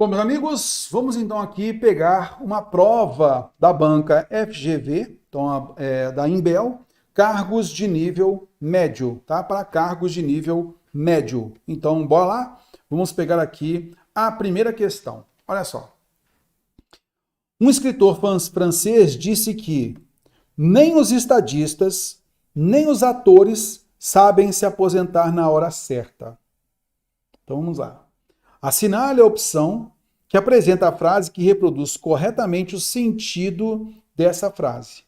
Bom, meus amigos, vamos então aqui pegar uma prova da banca FGV, então, da Imbel, cargos de nível médio, tá? Para cargos de nível médio. Então, bora lá? Vamos pegar aqui a primeira questão. Olha só. Um escritor francês disse que nem os estadistas, nem os atores sabem se aposentar na hora certa. Então, vamos lá. Assinale a opção que apresenta a frase que reproduz corretamente o sentido dessa frase.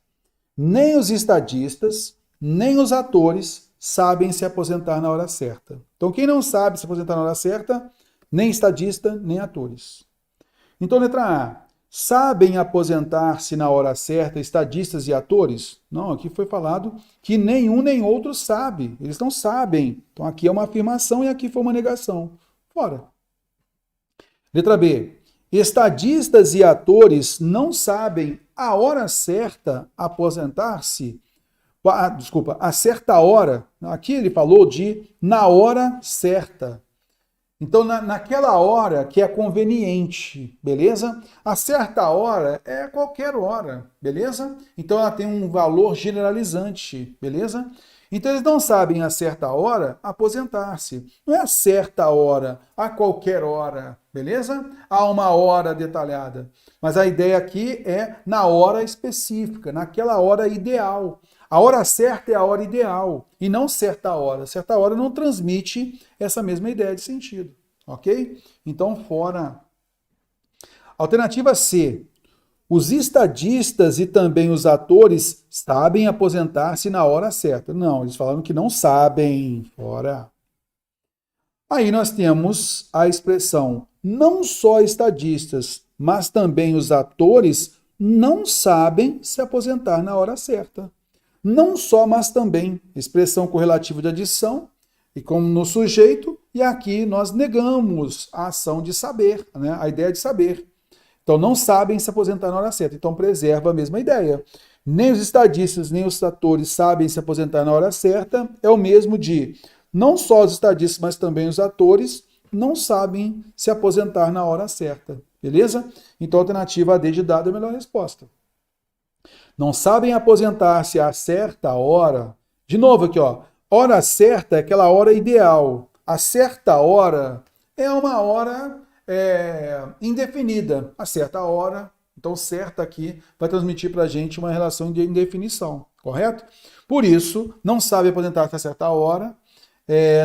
Nem os estadistas, nem os atores sabem se aposentar na hora certa. Então, quem não sabe se aposentar na hora certa, nem estadista, nem atores. Então, letra A. Sabem aposentar-se na hora certa estadistas e atores? Não, aqui foi falado que nenhum nem outro sabe. Eles não sabem. Então, aqui é uma afirmação e aqui foi uma negação. Fora. Letra B. Estadistas e atores não sabem a hora certa aposentar-se. Desculpa, a certa hora. Aqui ele falou de na hora certa. Então, naquela hora que é conveniente, beleza? A certa hora é qualquer hora, beleza? Então, ela tem um valor generalizante, beleza? Então, eles não sabem a certa hora aposentar-se. Não é a certa hora, a qualquer hora, beleza? Há uma hora detalhada. Mas a ideia aqui é na hora específica, naquela hora ideal. A hora certa é a hora ideal e não certa hora. Certa hora não transmite essa mesma ideia de sentido, ok? Então, fora. Alternativa C. Os estadistas e também os atores sabem aposentar-se na hora certa. Não, eles falaram que não sabem. Fora. Aí nós temos a expressão não só estadistas, mas também os atores não sabem se aposentar na hora certa. Não só, mas também. Expressão correlativa de adição, e como no sujeito, e aqui nós negamos a ação de saber, né? A ideia de saber. Então, não sabem se aposentar na hora certa. Então, preserva a mesma ideia. Nem os estadistas, nem os atores sabem se aposentar na hora certa. É o mesmo de não só os estadistas, mas também os atores não sabem se aposentar na hora certa. Beleza? Então, a alternativa D de dado é a melhor resposta. Não sabem aposentar-se a certa hora. De novo aqui, ó. Hora certa é aquela hora ideal. A certa hora é uma hora indefinida. A certa hora, então certa aqui vai transmitir para a gente uma relação de indefinição, correto? Por isso, não sabe aposentar-se a certa hora,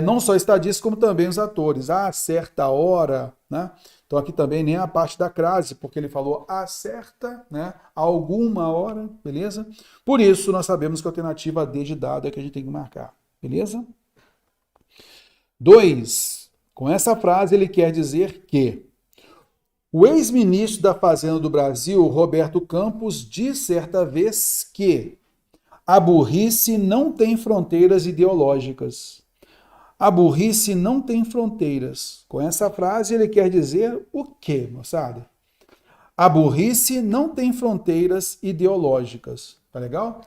não só estadistas, como também os atores. A certa hora, né? Então aqui também nem a parte da crase, porque ele falou a certa, né? Alguma hora, beleza? Por isso, nós sabemos que a alternativa D de dado é que a gente tem que marcar, beleza? 2. Com essa frase, ele quer dizer que o ex-ministro da Fazenda do Brasil, Roberto Campos, diz certa vez que a burrice não tem fronteiras ideológicas. A burrice não tem fronteiras. Com essa frase, ele quer dizer o quê, moçada? A burrice não tem fronteiras ideológicas. Tá legal?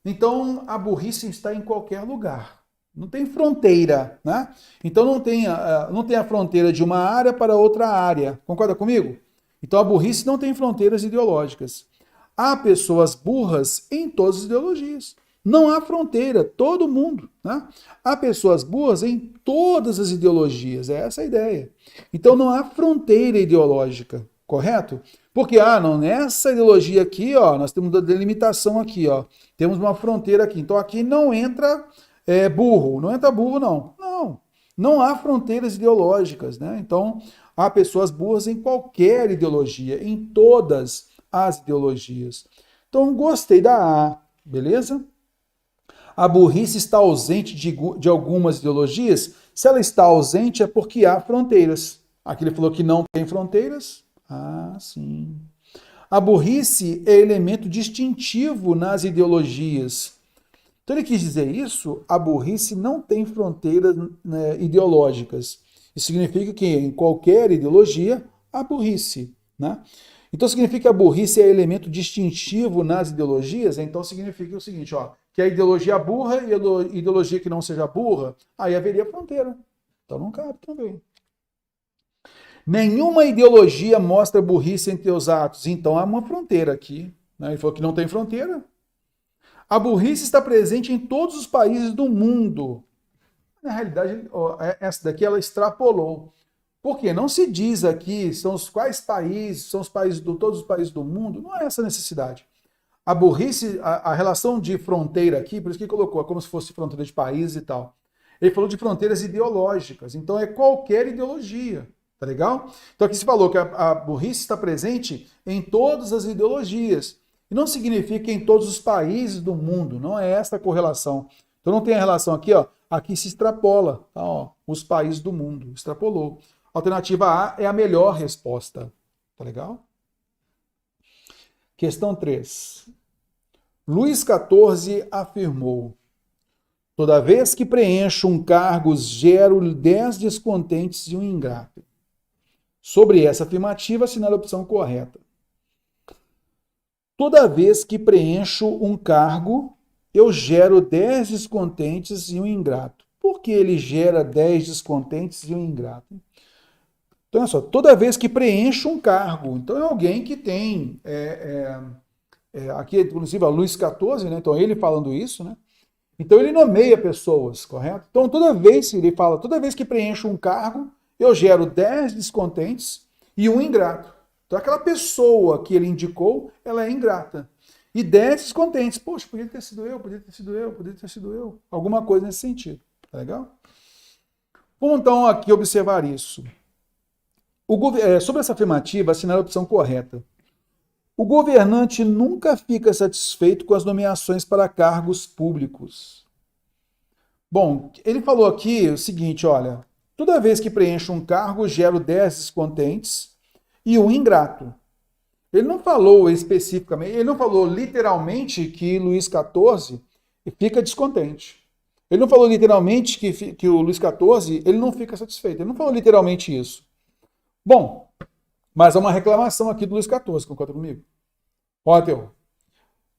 Então, a burrice está em qualquer lugar. Não tem fronteira, né? Então não tem a fronteira de uma área para outra área. Concorda comigo? Então a burrice não tem fronteiras ideológicas. Há pessoas burras em todas as ideologias. Não há fronteira, todo mundo, né? Há pessoas burras em todas as ideologias, é essa a ideia. Então não há fronteira ideológica, correto? Porque, não, nessa ideologia aqui, ó, nós temos a delimitação aqui, ó, temos uma fronteira aqui. Então aqui não entra burro, não entra burro, não. Não há fronteiras ideológicas, né? Então, há pessoas burras em qualquer ideologia, em todas as ideologias. Então, gostei da A, beleza? A burrice está ausente de algumas ideologias? Se ela está ausente é porque há fronteiras. Aqui ele falou que não tem fronteiras? Sim. A burrice é elemento distintivo nas ideologias. Então ele quis dizer isso, a burrice não tem fronteiras, né, ideológicas. Isso significa que em qualquer ideologia há burrice, né? Então significa que a burrice é elemento distintivo nas ideologias, então significa o seguinte, ó, que a ideologia burra e a ideologia que não seja burra, aí haveria fronteira. Então não cabe também. Nenhuma ideologia mostra burrice em teus atos. Então há uma fronteira aqui. Né? Ele falou que não tem fronteira. A burrice está presente em todos os países do mundo. Na realidade, essa daqui ela extrapolou. Por quê? Não se diz aqui são os quais países, são os países todos os países do mundo. Não é essa a necessidade. A burrice, a relação de fronteira aqui, por isso que ele colocou, é como se fosse fronteira de países e tal. Ele falou de fronteiras ideológicas. Então é qualquer ideologia. Tá legal? Então aqui se falou que a burrice está presente em todas as ideologias. E não significa em todos os países do mundo. Não é essa a correlação. Então não tem a relação aqui, ó. Aqui se extrapola, tá, ó, os países do mundo. Extrapolou. Alternativa A é a melhor resposta. Tá legal? Questão 3. Luís XIV afirmou: toda vez que preencho um cargo, gero 10 descontentes e um ingrato. Sobre essa afirmativa, assinale a opção correta. Toda vez que preencho um cargo, eu gero 10 descontentes e um ingrato. Por que ele gera 10 descontentes e um ingrato? Então, olha só, toda vez que preencho um cargo, então é alguém que tem, aqui inclusive a Luís XIV, né? Então ele falando isso, né? Então ele nomeia pessoas, correto? Então toda vez, ele fala, toda vez que preencho um cargo, eu gero 10 descontentes e um ingrato. Então aquela pessoa que ele indicou, ela é ingrata. E 10 descontentes. Poxa, podia ter sido eu, podia ter sido eu, podia ter sido eu. Alguma coisa nesse sentido. Tá legal? Vamos então aqui observar isso. Sobre essa afirmativa, assinar a opção correta. O governante nunca fica satisfeito com as nomeações para cargos públicos. Bom, ele falou aqui o seguinte, olha, toda vez que preencho um cargo, gero 10 descontentes e um ingrato. Ele não falou especificamente, ele não falou literalmente que Luís XIV fica descontente. Ele não falou literalmente que o Luís XIV ele não fica satisfeito. Ele não falou literalmente isso. Bom, mas há uma reclamação aqui do Luís XIV, concorda comigo? Olha, Teo.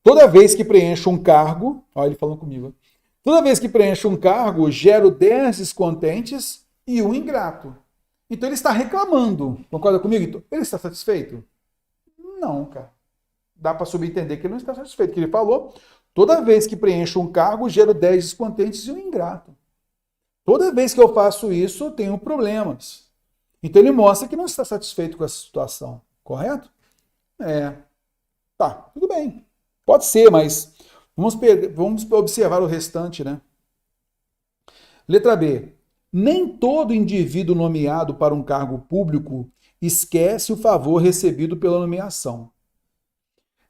Toda vez que preencho um cargo, olha ele falando comigo, toda vez que preencho um cargo, gero 10 descontentes e um ingrato. Então ele está reclamando, concorda comigo? Então, ele está satisfeito? Não, cara. Dá para subentender que ele não está satisfeito. Que ele falou, toda vez que preencho um cargo, gero 10 descontentes e um ingrato. Toda vez que eu faço isso, eu tenho problemas. Então ele mostra que não está satisfeito com essa situação, correto? Tá, tudo bem. Pode ser, mas vamos observar o restante, né? Letra B. Nem todo indivíduo nomeado para um cargo público esquece o favor recebido pela nomeação.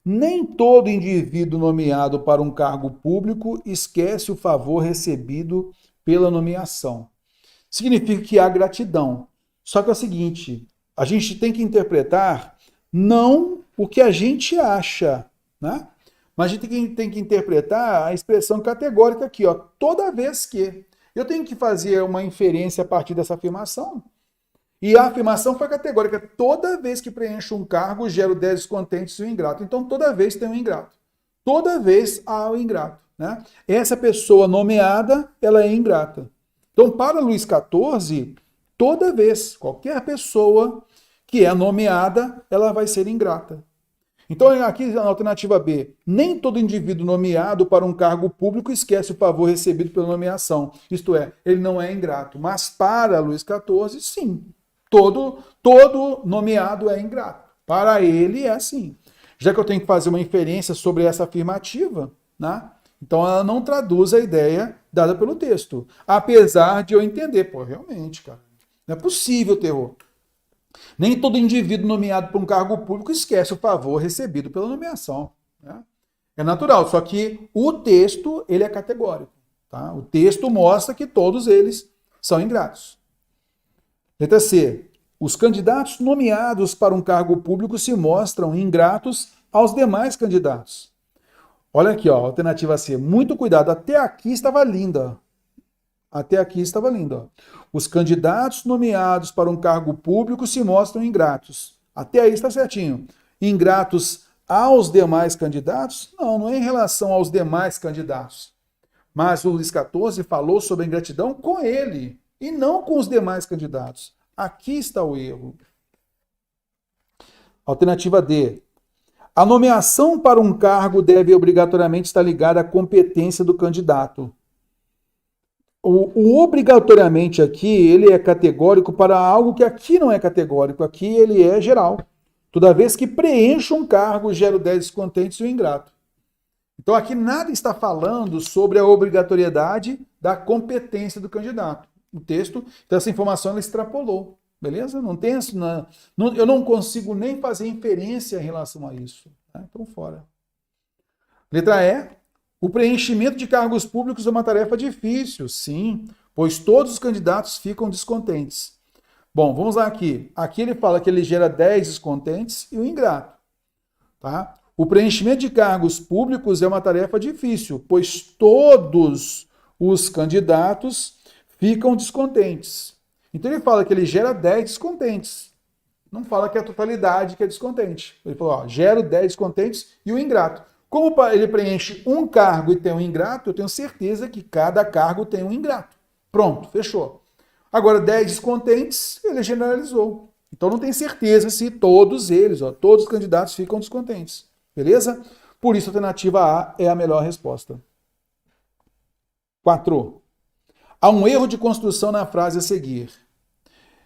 Nem todo indivíduo nomeado para um cargo público esquece o favor recebido pela nomeação. Significa que há gratidão. Só que é o seguinte, a gente tem que interpretar não o que a gente acha, né? Mas a gente tem que interpretar a expressão categórica aqui, ó, toda vez que. Eu tenho que fazer uma inferência a partir dessa afirmação. E a afirmação foi categórica. Toda vez que preencho um cargo, gero 10 descontentes e um ingrato. Então, toda vez tem um ingrato. Toda vez há um ingrato. Né? Essa pessoa nomeada, ela é ingrata. Então, para Luís XIV, toda vez, qualquer pessoa que é nomeada, ela vai ser ingrata. Então, aqui na alternativa B, nem todo indivíduo nomeado para um cargo público esquece o favor recebido pela nomeação. Isto é, ele não é ingrato. Mas para Luís XIV, sim. Todo nomeado é ingrato. Para ele é assim. Já que eu tenho que fazer uma inferência sobre essa afirmativa, né? Então ela não traduz a ideia dada pelo texto. Apesar de eu entender, pô, realmente, cara, não é possível, terror. Nem todo indivíduo nomeado para um cargo público esquece o favor recebido pela nomeação. Né? É natural, só que o texto ele é categórico. Tá? O texto mostra que todos eles são ingratos. Letra C. Os candidatos nomeados para um cargo público se mostram ingratos aos demais candidatos. Olha aqui, ó, alternativa C. Muito cuidado, até aqui estava linda. Até aqui estava lindo. Os candidatos nomeados para um cargo público se mostram ingratos. Até aí está certinho. Ingratos aos demais candidatos? Não, não é em relação aos demais candidatos. Mas o Luís XIV falou sobre a ingratidão com ele e não com os demais candidatos. Aqui está o erro. Alternativa D. A nomeação para um cargo deve obrigatoriamente estar ligada à competência do candidato. O obrigatoriamente aqui, ele é categórico para algo que aqui não é categórico. Aqui ele é geral. Toda vez que preenche um cargo, gera o 10 descontentes e o ingrato. Então aqui nada está falando sobre a obrigatoriedade da competência do candidato. O texto, então essa informação ela extrapolou. Beleza? Não tem isso, eu não consigo nem fazer inferência em relação a isso. Tá? Então, fora. Letra E. O preenchimento de cargos públicos é uma tarefa difícil, sim, pois todos os candidatos ficam descontentes. Bom, vamos lá aqui. Aqui ele fala que ele gera 10 descontentes e o ingrato. Tá? O preenchimento de cargos públicos é uma tarefa difícil, pois todos os candidatos ficam descontentes. Então ele fala que ele gera 10 descontentes. Não fala que é a totalidade que é descontente. Ele falou, ó, gero 10 descontentes e o ingrato. Como ele preenche um cargo e tem um ingrato, eu tenho certeza que cada cargo tem um ingrato. Pronto, fechou. Agora, 10 descontentes, ele generalizou. Então não tem certeza se todos eles, ó, todos os candidatos ficam descontentes. Beleza? Por isso a alternativa A é a melhor resposta. 4. Há um erro de construção na frase a seguir.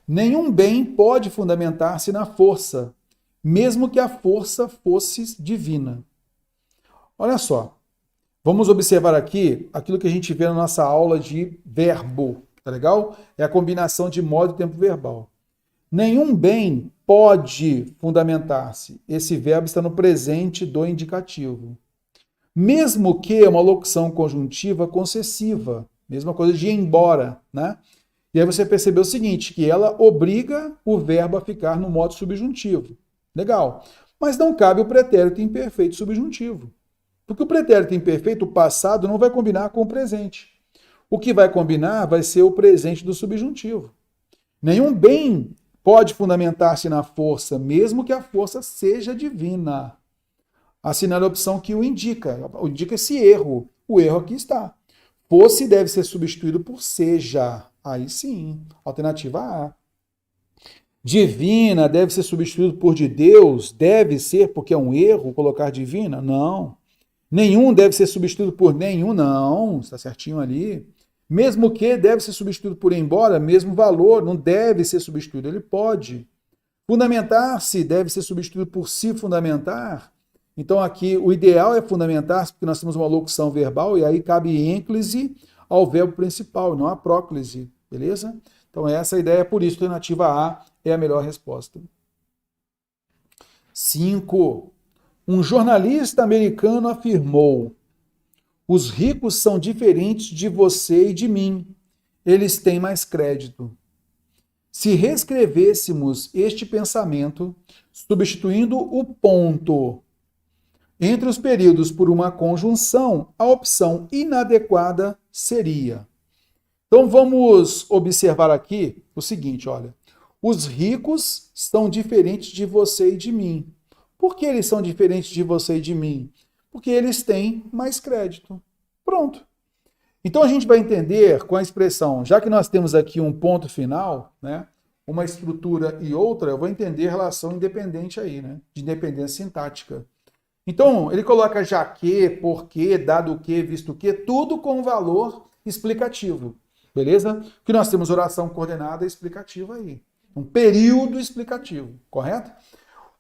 Nenhum bem pode fundamentar-se na força, mesmo que a força fosse divina. Olha só, vamos observar aqui aquilo que a gente vê na nossa aula de verbo, tá legal? É a combinação de modo e tempo verbal. Nenhum bem pode fundamentar-se. Esse verbo está no presente do indicativo. Mesmo que é uma locução conjuntiva concessiva, mesma coisa de ir embora, né? E aí você percebeu o seguinte, que ela obriga o verbo a ficar no modo subjuntivo. Legal. Mas não cabe o pretérito imperfeito subjuntivo. Porque o pretérito imperfeito, o passado, não vai combinar com o presente. O que vai combinar vai ser o presente do subjuntivo. Nenhum bem pode fundamentar-se na força, mesmo que a força seja divina. Assinale a opção que o indica esse erro. O erro aqui está. Fosse deve ser substituído por seja. Aí sim, alternativa A. Divina deve ser substituído por de Deus? Deve ser porque é um erro colocar divina? Não. Nenhum deve ser substituído por nenhum? Não. Está certinho ali. Mesmo que deve ser substituído por embora? Mesmo valor, não deve ser substituído. Ele pode. Fundamentar-se deve ser substituído por se fundamentar? Então aqui o ideal é fundamentar-se, porque nós temos uma locução verbal e aí cabe ênclise ao verbo principal, não a próclise. Beleza? Então essa é a ideia, por isso a alternativa A é a melhor resposta. 5. Um jornalista americano afirmou: os ricos são diferentes de você e de mim. Eles têm mais crédito. Se reescrevêssemos este pensamento, substituindo o ponto entre os períodos por uma conjunção, a opção inadequada seria. Então vamos observar aqui o seguinte, olha. Os ricos são diferentes de você e de mim. Por que eles são diferentes de você e de mim? Porque eles têm mais crédito. Pronto. Então a gente vai entender com a expressão, já que nós temos aqui um ponto final, né, uma estrutura e outra, eu vou entender a relação independente aí, né, de independência sintática. Então ele coloca já que, porque, dado que, visto que, tudo com valor explicativo. Beleza? Porque nós temos oração coordenada explicativa aí. Um período explicativo, correto?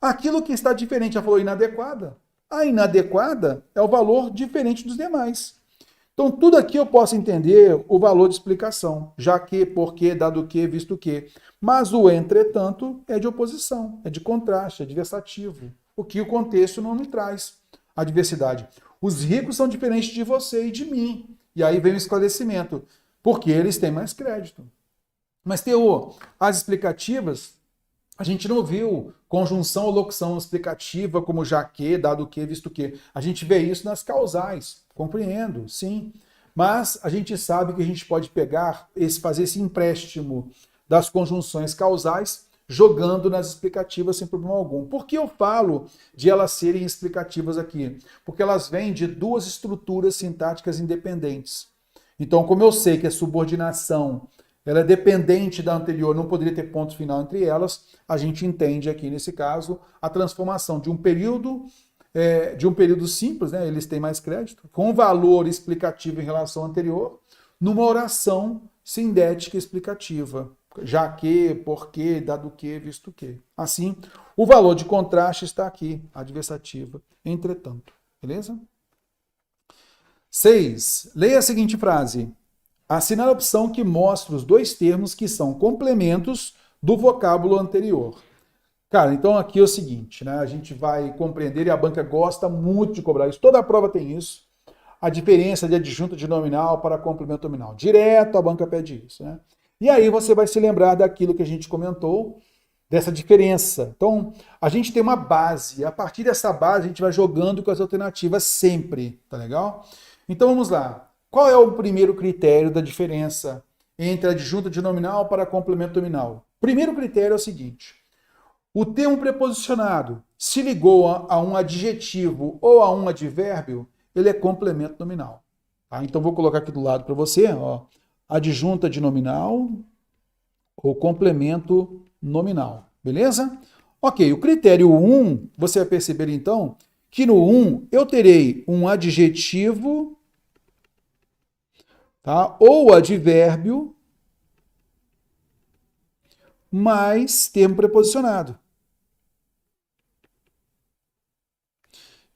Aquilo que está diferente, já falou inadequada. A inadequada é o valor diferente dos demais. Então, tudo aqui eu posso entender o valor de explicação, já que, porque, dado que, visto que. Mas o entretanto é de oposição, é de contraste, é diversativo. O que o contexto não me traz. A diversidade. Os ricos são diferentes de você e de mim. E aí vem o esclarecimento. Porque eles têm mais crédito. Mas, Teô, as explicativas, a gente não viu conjunção ou locução explicativa como já que, dado que, visto que. A gente vê isso nas causais. Compreendo, sim. Mas a gente sabe que a gente pode pegar, fazer esse empréstimo das conjunções causais, jogando nas explicativas sem problema algum. Por que eu falo de elas serem explicativas aqui? Porque elas vêm de duas estruturas sintáticas independentes. Então, como eu sei que a subordinação ela é dependente da anterior, não poderia ter ponto final entre elas, a gente entende aqui, nesse caso, a transformação de um período simples, né, eles têm mais crédito, com valor explicativo em relação ao anterior, numa oração sindética explicativa. Já que, porque, dado que, visto que. Assim, o valor de contraste está aqui, adversativa, entretanto. Beleza? 6. Leia a seguinte frase. Assinar a opção que mostra os dois termos que são complementos do vocábulo anterior. Cara, então aqui é o seguinte, né? A gente vai compreender, e a banca gosta muito de cobrar isso. Toda a prova tem isso. A diferença de adjunta de nominal para complemento nominal. Direto a banca pede isso, né? E aí você vai se lembrar daquilo que a gente comentou, dessa diferença. Então, a gente tem uma base. E a partir dessa base, a gente vai jogando com as alternativas sempre, tá legal? Então, vamos lá. Qual é o primeiro critério da diferença entre adjunta de nominal para complemento nominal? Primeiro critério é o seguinte. O termo preposicionado se ligou a um adjetivo ou a um advérbio, ele é complemento nominal. Tá? Então, vou colocar aqui do lado para você, ó, adjunta de nominal ou complemento nominal. Beleza? Ok, o critério 1, você vai perceber então que no 1 eu terei um adjetivo, tá? Ou advérbio mais termo preposicionado.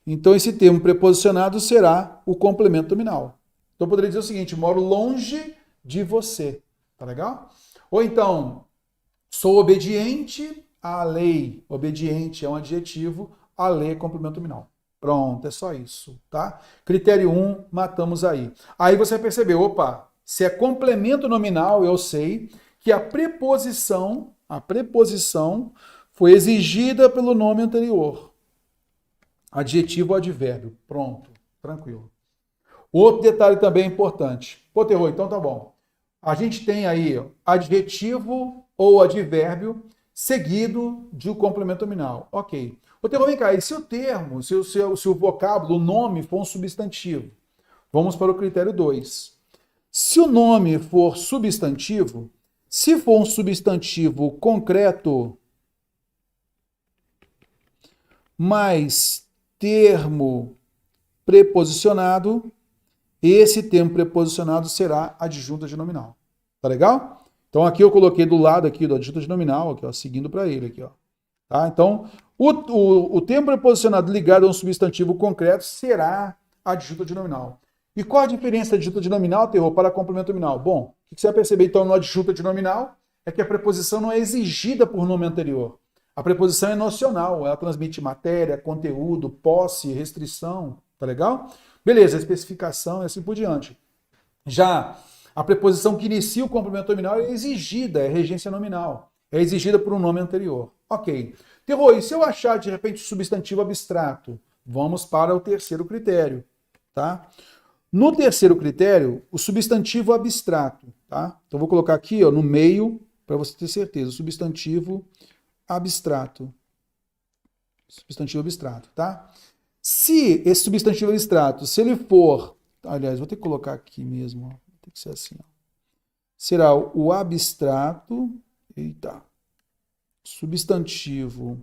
Então, esse termo preposicionado será o complemento nominal. Então, eu poderia dizer o seguinte, moro longe de você. Tá legal? Ou então, sou obediente à lei. Obediente é um adjetivo, a lei é complemento nominal. Pronto, é só isso, tá? Critério 1, matamos aí. Aí você vai perceber, opa, se é complemento nominal, eu sei que a preposição foi exigida pelo nome anterior. Adjetivo ou advérbio. Pronto, tranquilo. Outro detalhe também importante. Pô, Terror, então tá bom. A gente tem aí adjetivo ou advérbio seguido de um complemento nominal. Ok. Ô, Terror, vem cá, e se o termo, se o vocábulo, o nome for um substantivo? Vamos para o critério 2. Se o nome for substantivo, se for um substantivo concreto, mais termo preposicionado, esse termo preposicionado será adjunta de nominal. Tá legal? Então aqui eu coloquei do lado aqui do adjunta de nominal, aqui, ó, seguindo para ele aqui, ó. Tá? Então, o termo preposicionado ligado a um substantivo concreto será adjunta de nominal. E qual a diferença de adjunta de nominal, Terror, para complemento nominal? Bom, o que você vai perceber então no adjunta de nominal é que a preposição não é exigida por nome anterior. A preposição é nocional, ela transmite matéria, conteúdo, posse, restrição, tá legal? Beleza, especificação e assim por diante. Já a preposição que inicia o complemento nominal é exigida, é regência nominal. É exigida por um nome anterior. Ok. Terror, e se eu achar de repente substantivo abstrato? Vamos para o terceiro critério, tá? No terceiro critério, o substantivo abstrato, tá? Então vou colocar aqui, ó, no meio, para você ter certeza, o substantivo abstrato. Substantivo abstrato, tá? Se esse substantivo abstrato, se ele for, aliás, vou ter que colocar aqui mesmo, ó, tem que ser assim, ó. Será o abstrato, eita, substantivo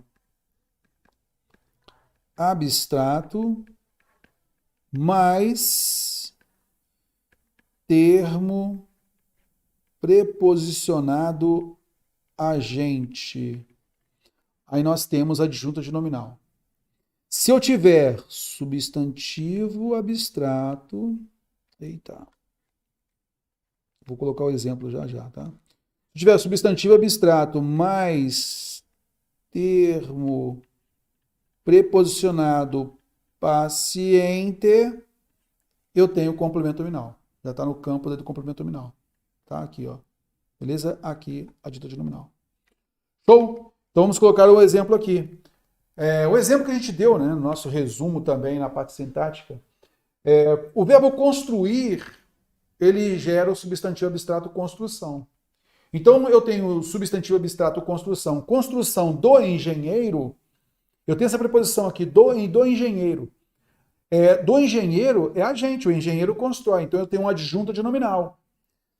abstrato mais termo preposicionado agente. Aí nós temos adjunta de nominal. Se eu tiver substantivo abstrato, eita, vou colocar o exemplo já já, tá? Se tiver substantivo abstrato mais termo preposicionado paciente, eu tenho complemento nominal. Já está no campo do complemento nominal. Tá aqui, ó. Beleza? Aqui, adjunta de nominal. Show? Então vamos colocar o exemplo aqui. O exemplo que a gente deu, né, no nosso resumo também na parte sintática, o verbo construir, ele gera o substantivo abstrato construção. Então eu tenho o substantivo abstrato construção. Construção do engenheiro, eu tenho essa preposição aqui, do engenheiro. Do engenheiro é agente, o engenheiro constrói. Então eu tenho uma adjunta de nominal.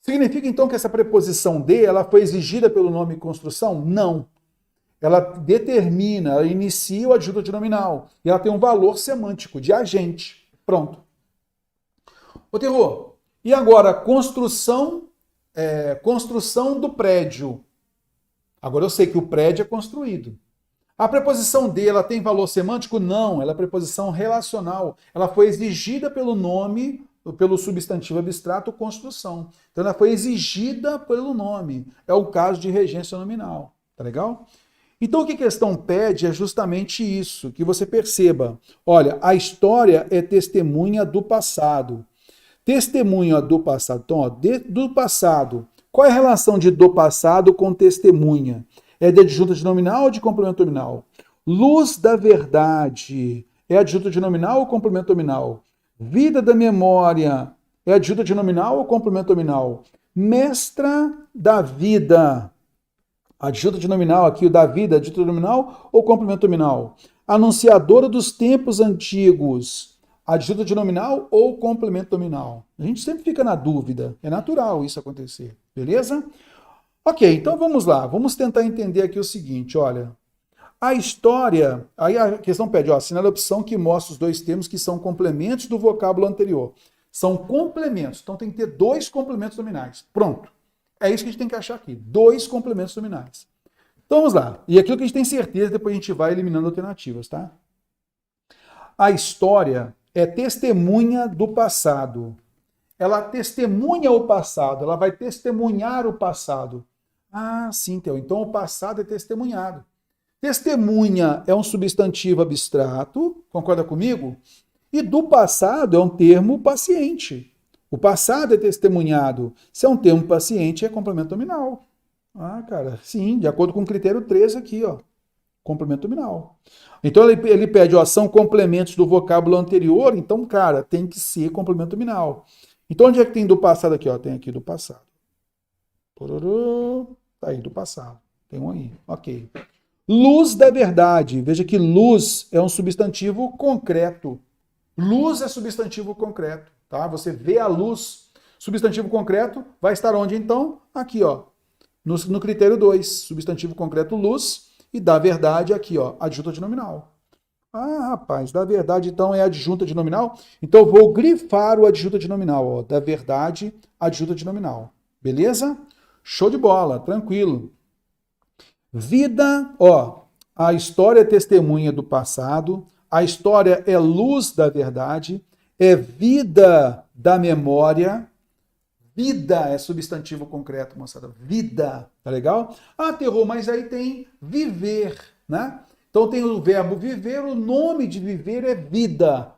Significa então que essa preposição de, ela foi exigida pelo nome construção? Não. Ela determina, ela inicia o adjunto nominal. E ela tem um valor semântico de agente. Pronto. Ô, Terror, e agora construção do prédio. Agora eu sei que o prédio é construído. A preposição de, ela tem valor semântico? Não, ela é preposição relacional. Ela foi exigida pelo nome, pelo substantivo abstrato construção. Então ela foi exigida pelo nome. É o caso de regência nominal. Tá legal? Então o que a questão pede é justamente isso, que você perceba. Olha, a história é testemunha do passado. Testemunha do passado. Então, ó, do passado. Qual é a relação de do passado com testemunha? É de adjunto de nominal ou de complemento nominal? Luz da verdade é adjunto de nominal ou complemento nominal? Vida da memória é adjunto de nominal ou complemento nominal? Mestra da vida, adjunto de nominal aqui, o da vida, adjunto de nominal ou complemento nominal? Anunciadora dos tempos antigos, adjunto de nominal ou complemento nominal? A gente sempre fica na dúvida, é natural isso acontecer, beleza? Ok, então vamos lá, vamos tentar entender aqui o seguinte, olha, a história, aí a questão pede, ó, assinale a opção que mostra os dois termos que são complementos do vocábulo anterior. São complementos, então tem que ter dois complementos nominais. Pronto, é isso que a gente tem que achar aqui, dois complementos nominais. Então vamos lá, e aquilo que a gente tem certeza, depois a gente vai eliminando alternativas, tá? A história é testemunha do passado. Ela testemunha o passado, ela vai testemunhar o passado. Ah, sim, Theo. Então o passado é testemunhado. Testemunha é um substantivo abstrato, concorda comigo? E do passado é um termo paciente. O passado é testemunhado. Se é um termo paciente, é complemento nominal. Ah, cara, sim, de acordo com o critério 3 aqui, ó. Complemento nominal. Então ele pede, ó, são complementos do vocábulo anterior, então, cara, tem que ser complemento nominal. Então, onde é que tem do passado aqui? Ó? Tem aqui do passado. Tá aí, do passado. Tem um aí. Ok. Luz da verdade. Veja que luz é um substantivo concreto. Luz é substantivo concreto. Tá? Você vê a luz. Substantivo concreto vai estar onde, então? Aqui, ó. No critério 2. Substantivo concreto, luz. E da verdade, aqui, ó. Adjunta de nominal. Ah, rapaz, da verdade, então, é adjunta de nominal. Então, eu vou grifar o adjunta de nominal, ó. Da verdade, adjunta de nominal. Beleza? Show de bola, tranquilo. Vida, ó. A história é testemunha do passado. A história é luz da verdade. É vida da memória. Vida é substantivo concreto, moçada. Vida, tá legal? Ah, Terror, mas aí tem viver, né? Então tem o verbo viver, o nome de viver é vida.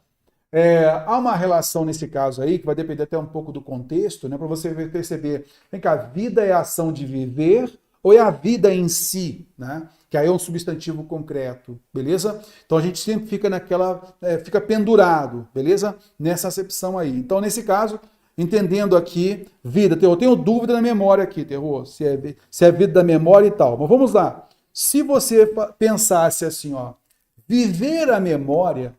Há uma relação nesse caso aí, que vai depender até um pouco do contexto, né? Para você perceber, vem cá, vida é a ação de viver ou é a vida em si, né? Que aí é um substantivo concreto, beleza? Então a gente sempre fica fica pendurado, beleza? Nessa acepção aí. Então nesse caso, entendendo aqui, vida, eu tenho dúvida na memória aqui, Terror, se é vida da memória e tal. Mas vamos lá. Se você pensasse assim, ó, viver a memória,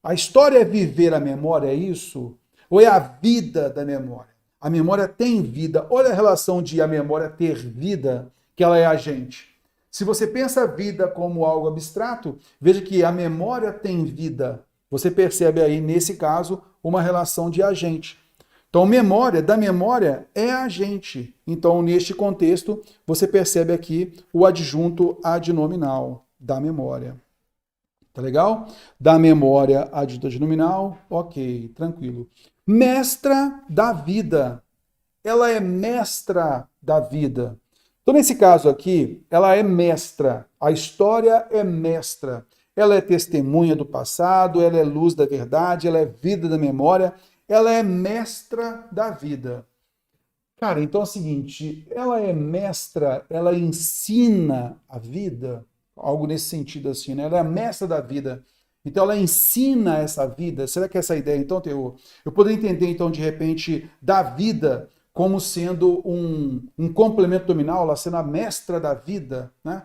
a história é viver a memória, é isso? Ou é a vida da memória? A memória tem vida. Olha a relação de a memória ter vida, que ela é agente. Se você pensa a vida como algo abstrato, veja que a memória tem vida. Você percebe aí, nesse caso, uma relação de agente. Então, memória, da memória, é agente. Então, neste contexto, você percebe aqui o adjunto adnominal da memória. Tá legal? Da memória, adjunto adnominal, ok, tranquilo. Mestra da vida. Ela é mestra da vida. Então, nesse caso aqui, ela é mestra. A história é mestra. Ela é testemunha do passado, ela é luz da verdade, ela é vida da memória. Ela é mestra da vida. Cara, então é o seguinte, ela é mestra, ela ensina a vida, algo nesse sentido assim, né? Ela é a mestra da vida. Então ela ensina essa vida. Será que é essa ideia? Então, eu poderia entender, então, de repente, da vida como sendo um complemento nominal, ela sendo a mestra da vida, né?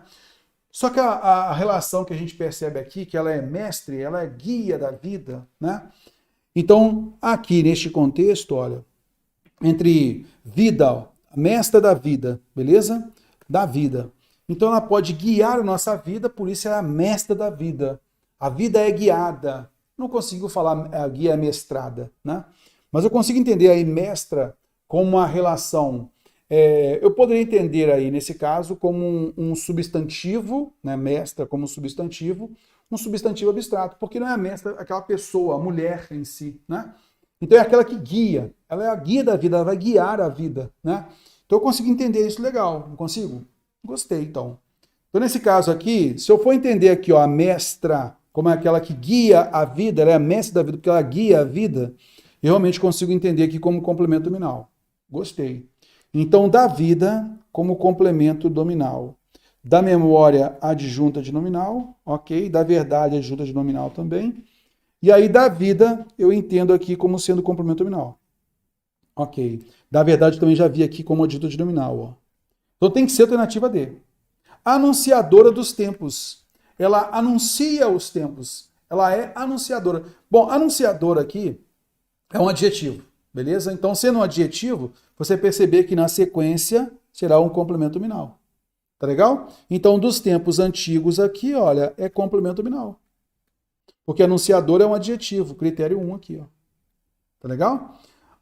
Só que a relação que a gente percebe aqui, que ela é mestre, ela é guia da vida, né? Então, aqui neste contexto, olha, entre vida, mestra da vida, beleza? Da vida. Então ela pode guiar a nossa vida, por isso ela é a mestra da vida. A vida é guiada. Não consigo falar a guia é mestrada, né? Mas eu consigo entender aí mestra como uma relação. Eu poderia entender aí, nesse caso, como um substantivo, né? Mestra como um substantivo abstrato, porque não é a mestra aquela pessoa, a mulher em si, né? Então é aquela que guia, ela é a guia da vida, ela vai guiar a vida, né? Então eu consigo entender isso legal, não consigo? Gostei, então. Então nesse caso aqui, se eu for entender aqui, ó, a mestra como é aquela que guia a vida, ela é a mestra da vida porque ela guia a vida, eu realmente consigo entender aqui como complemento nominal. Gostei. Então, da vida como complemento nominal. Da memória adjunta de nominal, ok? Da verdade adjunta de nominal também. E aí, da vida, eu entendo aqui como sendo complemento nominal. Ok. Da verdade, também já vi aqui como adjunta de nominal. Ó. Então, tem que ser alternativa D. Anunciadora dos tempos. Ela anuncia os tempos. Ela é anunciadora. Bom, anunciadora aqui é um adjetivo, beleza? Então, sendo um adjetivo, você perceber que na sequência será um complemento nominal. Tá legal? Então, dos tempos antigos aqui, olha, é complemento nominal. Porque anunciador é um adjetivo, critério 1 aqui, ó. Tá legal?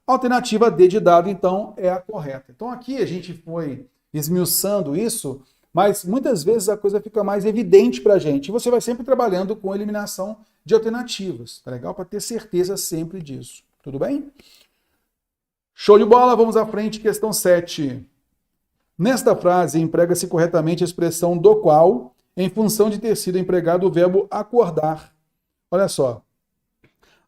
Alternativa D de dado, então, é a correta. Então, aqui a gente foi esmiuçando isso, mas muitas vezes a coisa fica mais evidente pra gente. E você vai sempre trabalhando com eliminação de alternativas, tá legal? Para ter certeza sempre disso. Tudo bem? Show de bola, vamos à frente, questão 7. Nesta frase, emprega-se corretamente a expressão do qual, em função de ter sido empregado o verbo acordar. Olha só.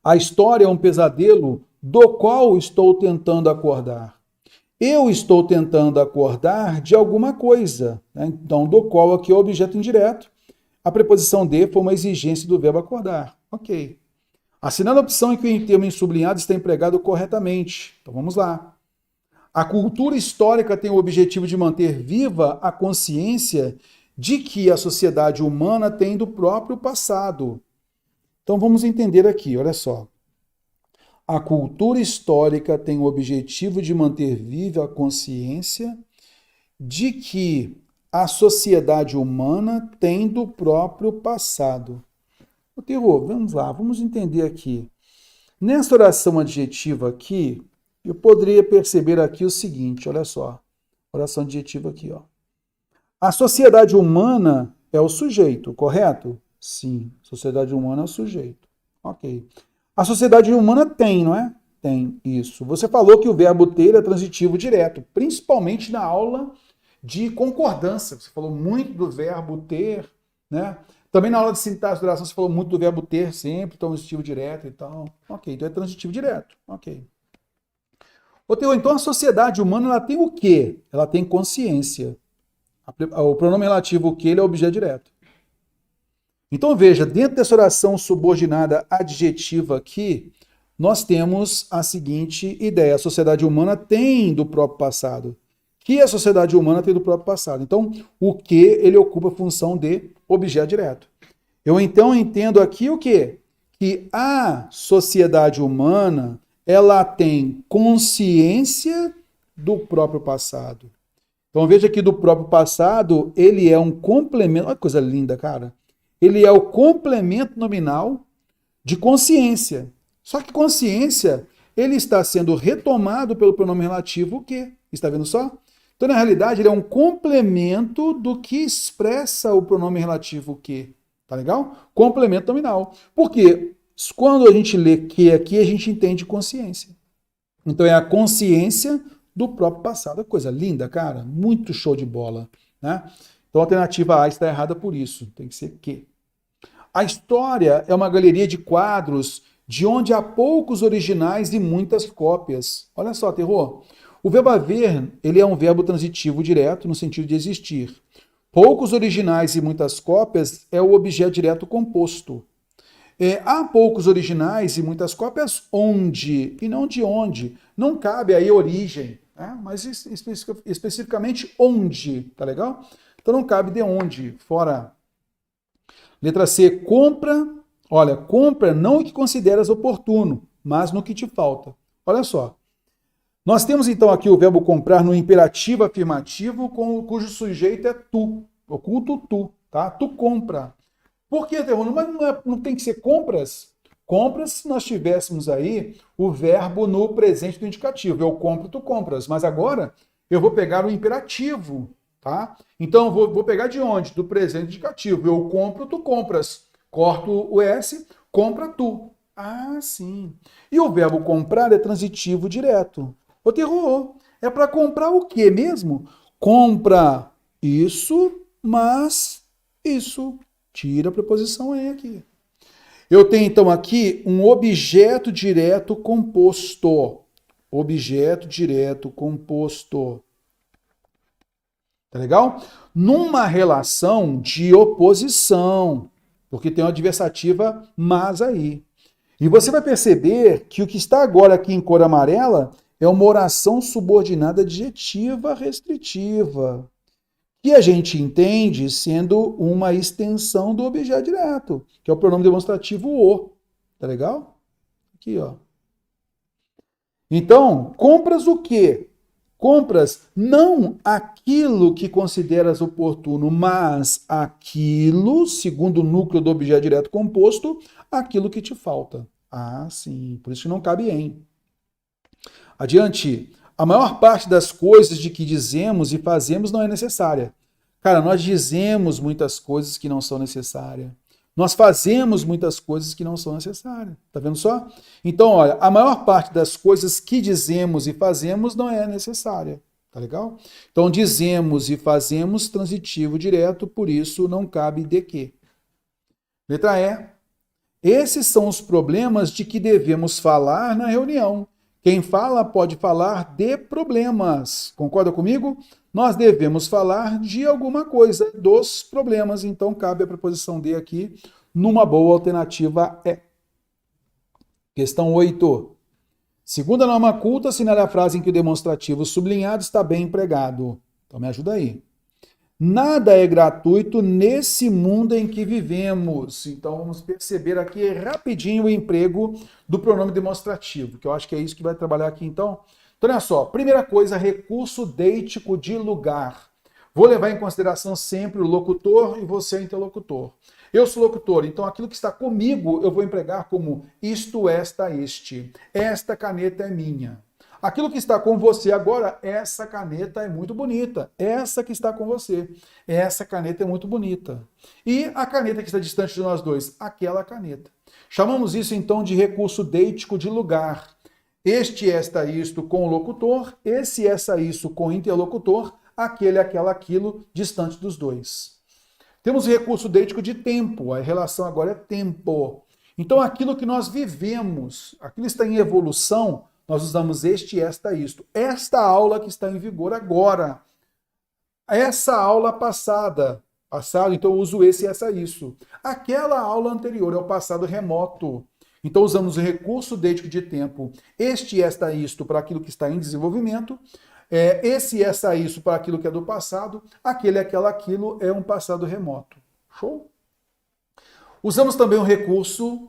A história é um pesadelo do qual estou tentando acordar. Eu estou tentando acordar de alguma coisa. Né? Então, do qual aqui é o objeto indireto. A preposição de foi uma exigência do verbo acordar. Ok. Assinale a opção em que o termo sublinhado está empregado corretamente. Então, vamos lá. A cultura histórica tem o objetivo de manter viva a consciência de que a sociedade humana tem do próprio passado. Então vamos entender aqui, olha só. A cultura histórica tem o objetivo de manter viva a consciência de que a sociedade humana tem do próprio passado. O terror, vamos lá, vamos entender aqui. Nessa oração adjetiva aqui, eu poderia perceber aqui o seguinte, olha só. Oração adjetiva aqui, ó. A sociedade humana é o sujeito, correto? Sim, sociedade humana é o sujeito. Ok. A sociedade humana tem, não é? Tem, isso. Você falou que o verbo ter é transitivo direto, principalmente na aula de concordância. Você falou muito do verbo ter, né? Também na aula de sintaxe de oração você falou muito do verbo ter sempre, transitivo direto e tal. Ok, então é transitivo direto. Ok. Então a sociedade humana ela tem o quê? Ela tem consciência. O pronome relativo o quê? Ele é objeto direto. Então veja, dentro dessa oração subordinada adjetiva aqui, nós temos a seguinte ideia. A sociedade humana tem do próprio passado. Que a sociedade humana tem do próprio passado. Então, o que ele ocupa a função de objeto direto. Eu então entendo aqui o quê? Que a sociedade humana ela tem consciência do próprio passado. Então veja que do próprio passado, ele é um complemento, olha que coisa linda, cara. Ele é o complemento nominal de consciência. Só que consciência, ele está sendo retomado pelo pronome relativo o quê? Está vendo só? Então, na realidade, ele é um complemento do que expressa o pronome relativo o quê? Tá legal? Complemento nominal. Por quê? Quando a gente lê que aqui, a gente entende consciência. Então, é a consciência do próprio passado. Coisa linda, cara. Muito show de bola. Né? Então, a alternativa A está errada por isso. Tem que ser que. A história é uma galeria de quadros de onde há poucos originais e muitas cópias. Olha só, terror. O verbo haver, ele é um verbo transitivo direto no sentido de existir. Poucos originais e muitas cópias é o objeto direto composto. Há poucos originais e muitas cópias onde, e não de onde. Não cabe aí origem, né? Mas especificamente onde, tá legal? Então não cabe de onde, fora. Letra C, compra. Olha, compra não o que consideras oportuno, mas no que te falta. Olha só. Nós temos então aqui o verbo comprar no imperativo afirmativo, cujo sujeito é tu, oculto tu, tá? Tu compra. Por que, Terror? Mas não tem que ser compras? Compras, se nós tivéssemos aí o verbo no presente do indicativo. Eu compro, tu compras. Mas agora eu vou pegar o imperativo, tá? Então, vou pegar de onde? Do presente indicativo. Eu compro, tu compras. Corto o S, compra tu. Ah, sim. E o verbo comprar é transitivo direto. Ô, Terror, é para comprar o quê mesmo? Compra isso, mas isso. Tira a preposição E aqui. Eu tenho, então, aqui um objeto direto composto. Objeto direto composto. Tá legal? Numa relação de oposição, porque tem uma adversativa mas aí. E você vai perceber que o que está agora aqui em cor amarela é uma oração subordinada adjetiva restritiva, que a gente entende sendo uma extensão do objeto direto, que é o pronome demonstrativo o. Tá legal? Aqui, ó. Então, compras o quê? Compras não aquilo que consideras oportuno, mas aquilo, segundo o núcleo do objeto direto composto, aquilo que te falta. Ah, sim, por isso que não cabe em. Adiante. A maior parte das coisas de que dizemos e fazemos não é necessária. Cara, nós dizemos muitas coisas que não são necessárias. Nós fazemos muitas coisas que não são necessárias. Tá vendo só? Então, olha, a maior parte das coisas que dizemos e fazemos não é necessária. Tá legal? Então, dizemos e fazemos transitivo direto, por isso não cabe de quê. Letra E. Esses são os problemas de que devemos falar na reunião. Quem fala pode falar de problemas. Concorda comigo? Nós devemos falar de alguma coisa, dos problemas. Então, cabe a preposição de aqui, numa boa alternativa é. Questão 8. Segunda norma culta, assinale a frase em que o demonstrativo sublinhado está bem empregado. Então, me ajuda aí. Nada é gratuito nesse mundo em que vivemos. Então, vamos perceber aqui rapidinho o emprego do pronome demonstrativo, que eu acho que é isso que vai trabalhar aqui, então. Então, olha só. Primeira coisa, recurso deítico de lugar. Vou levar em consideração sempre o locutor e você interlocutor. Eu sou locutor, então aquilo que está comigo eu vou empregar como isto, esta, este. Esta caneta é minha. Aquilo que está com você agora, essa caneta é muito bonita. Essa que está com você, essa caneta é muito bonita. E a caneta que está distante de nós dois, aquela caneta. Chamamos isso então de recurso deítico de lugar. Este, esta, isto com o locutor, esse, essa, isso com o interlocutor, aquele, aquela, aquilo, distante dos dois. Temos o recurso deítico de tempo, a relação agora é tempo. Então aquilo que nós vivemos, aquilo que está em evolução, nós usamos este, esta, isto. Esta aula que está em vigor agora. Essa aula passada. Então eu uso esse, essa, isso. Aquela aula anterior é o passado remoto. Então usamos o recurso deítico de tempo. Este, esta, isto para aquilo que está em desenvolvimento. Esse, essa, isso para aquilo que é do passado. Aquele, aquela, aquilo é um passado remoto. Show? Usamos também o recurso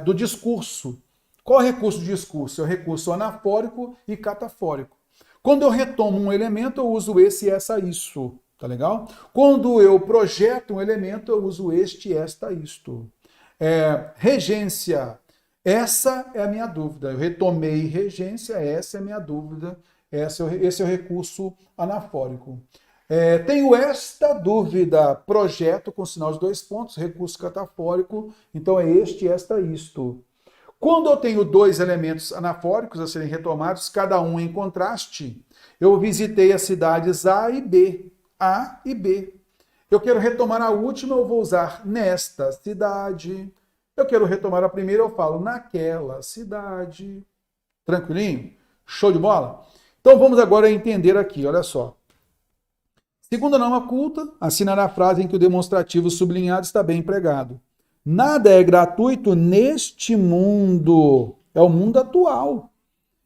do discurso. Qual é o recurso de discurso? É o recurso anafórico e catafórico. Quando eu retomo um elemento, eu uso esse, essa, isso. Tá legal? Quando eu projeto um elemento, eu uso este, esta, isto. Regência. Essa é a minha dúvida. Eu retomei regência, essa é a minha dúvida. Esse é o recurso anafórico. Tenho esta dúvida, projeto com sinal de 2 pontos, recurso catafórico. Então é este, esta, isto. Quando eu tenho 2 elementos anafóricos a serem retomados, cada um em contraste, eu visitei as cidades A e B. A e B. Eu quero retomar a última, eu vou usar nesta cidade. Eu quero retomar a primeira, eu falo naquela cidade. Tranquilinho? Show de bola? Então vamos agora entender aqui, olha só. Segunda norma culta, assinar a frase em que o demonstrativo sublinhado está bem empregado. Nada é gratuito neste mundo. É o mundo atual.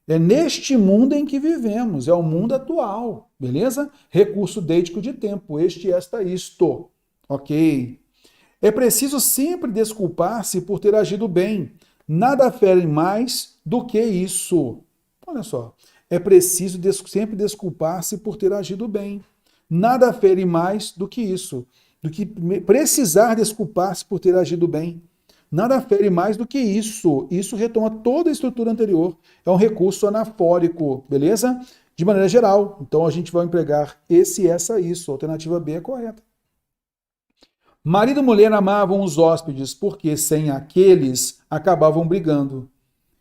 É neste mundo em que vivemos. É o mundo atual. Beleza? Recurso deítico de tempo. Este, esta, isto. Ok. É preciso sempre desculpar-se por ter agido bem. Nada fere mais do que isso. Olha só. é preciso sempre desculpar-se por ter agido bem. Nada fere mais do que isso, do que precisar desculpar-se por ter agido bem. Nada fere mais do que isso. Isso retoma toda a estrutura anterior. É um recurso anafórico, beleza? De maneira geral. Então a gente vai empregar esse, essa, isso. A alternativa B é correta. Marido e mulher amavam os hóspedes porque sem aqueles acabavam brigando.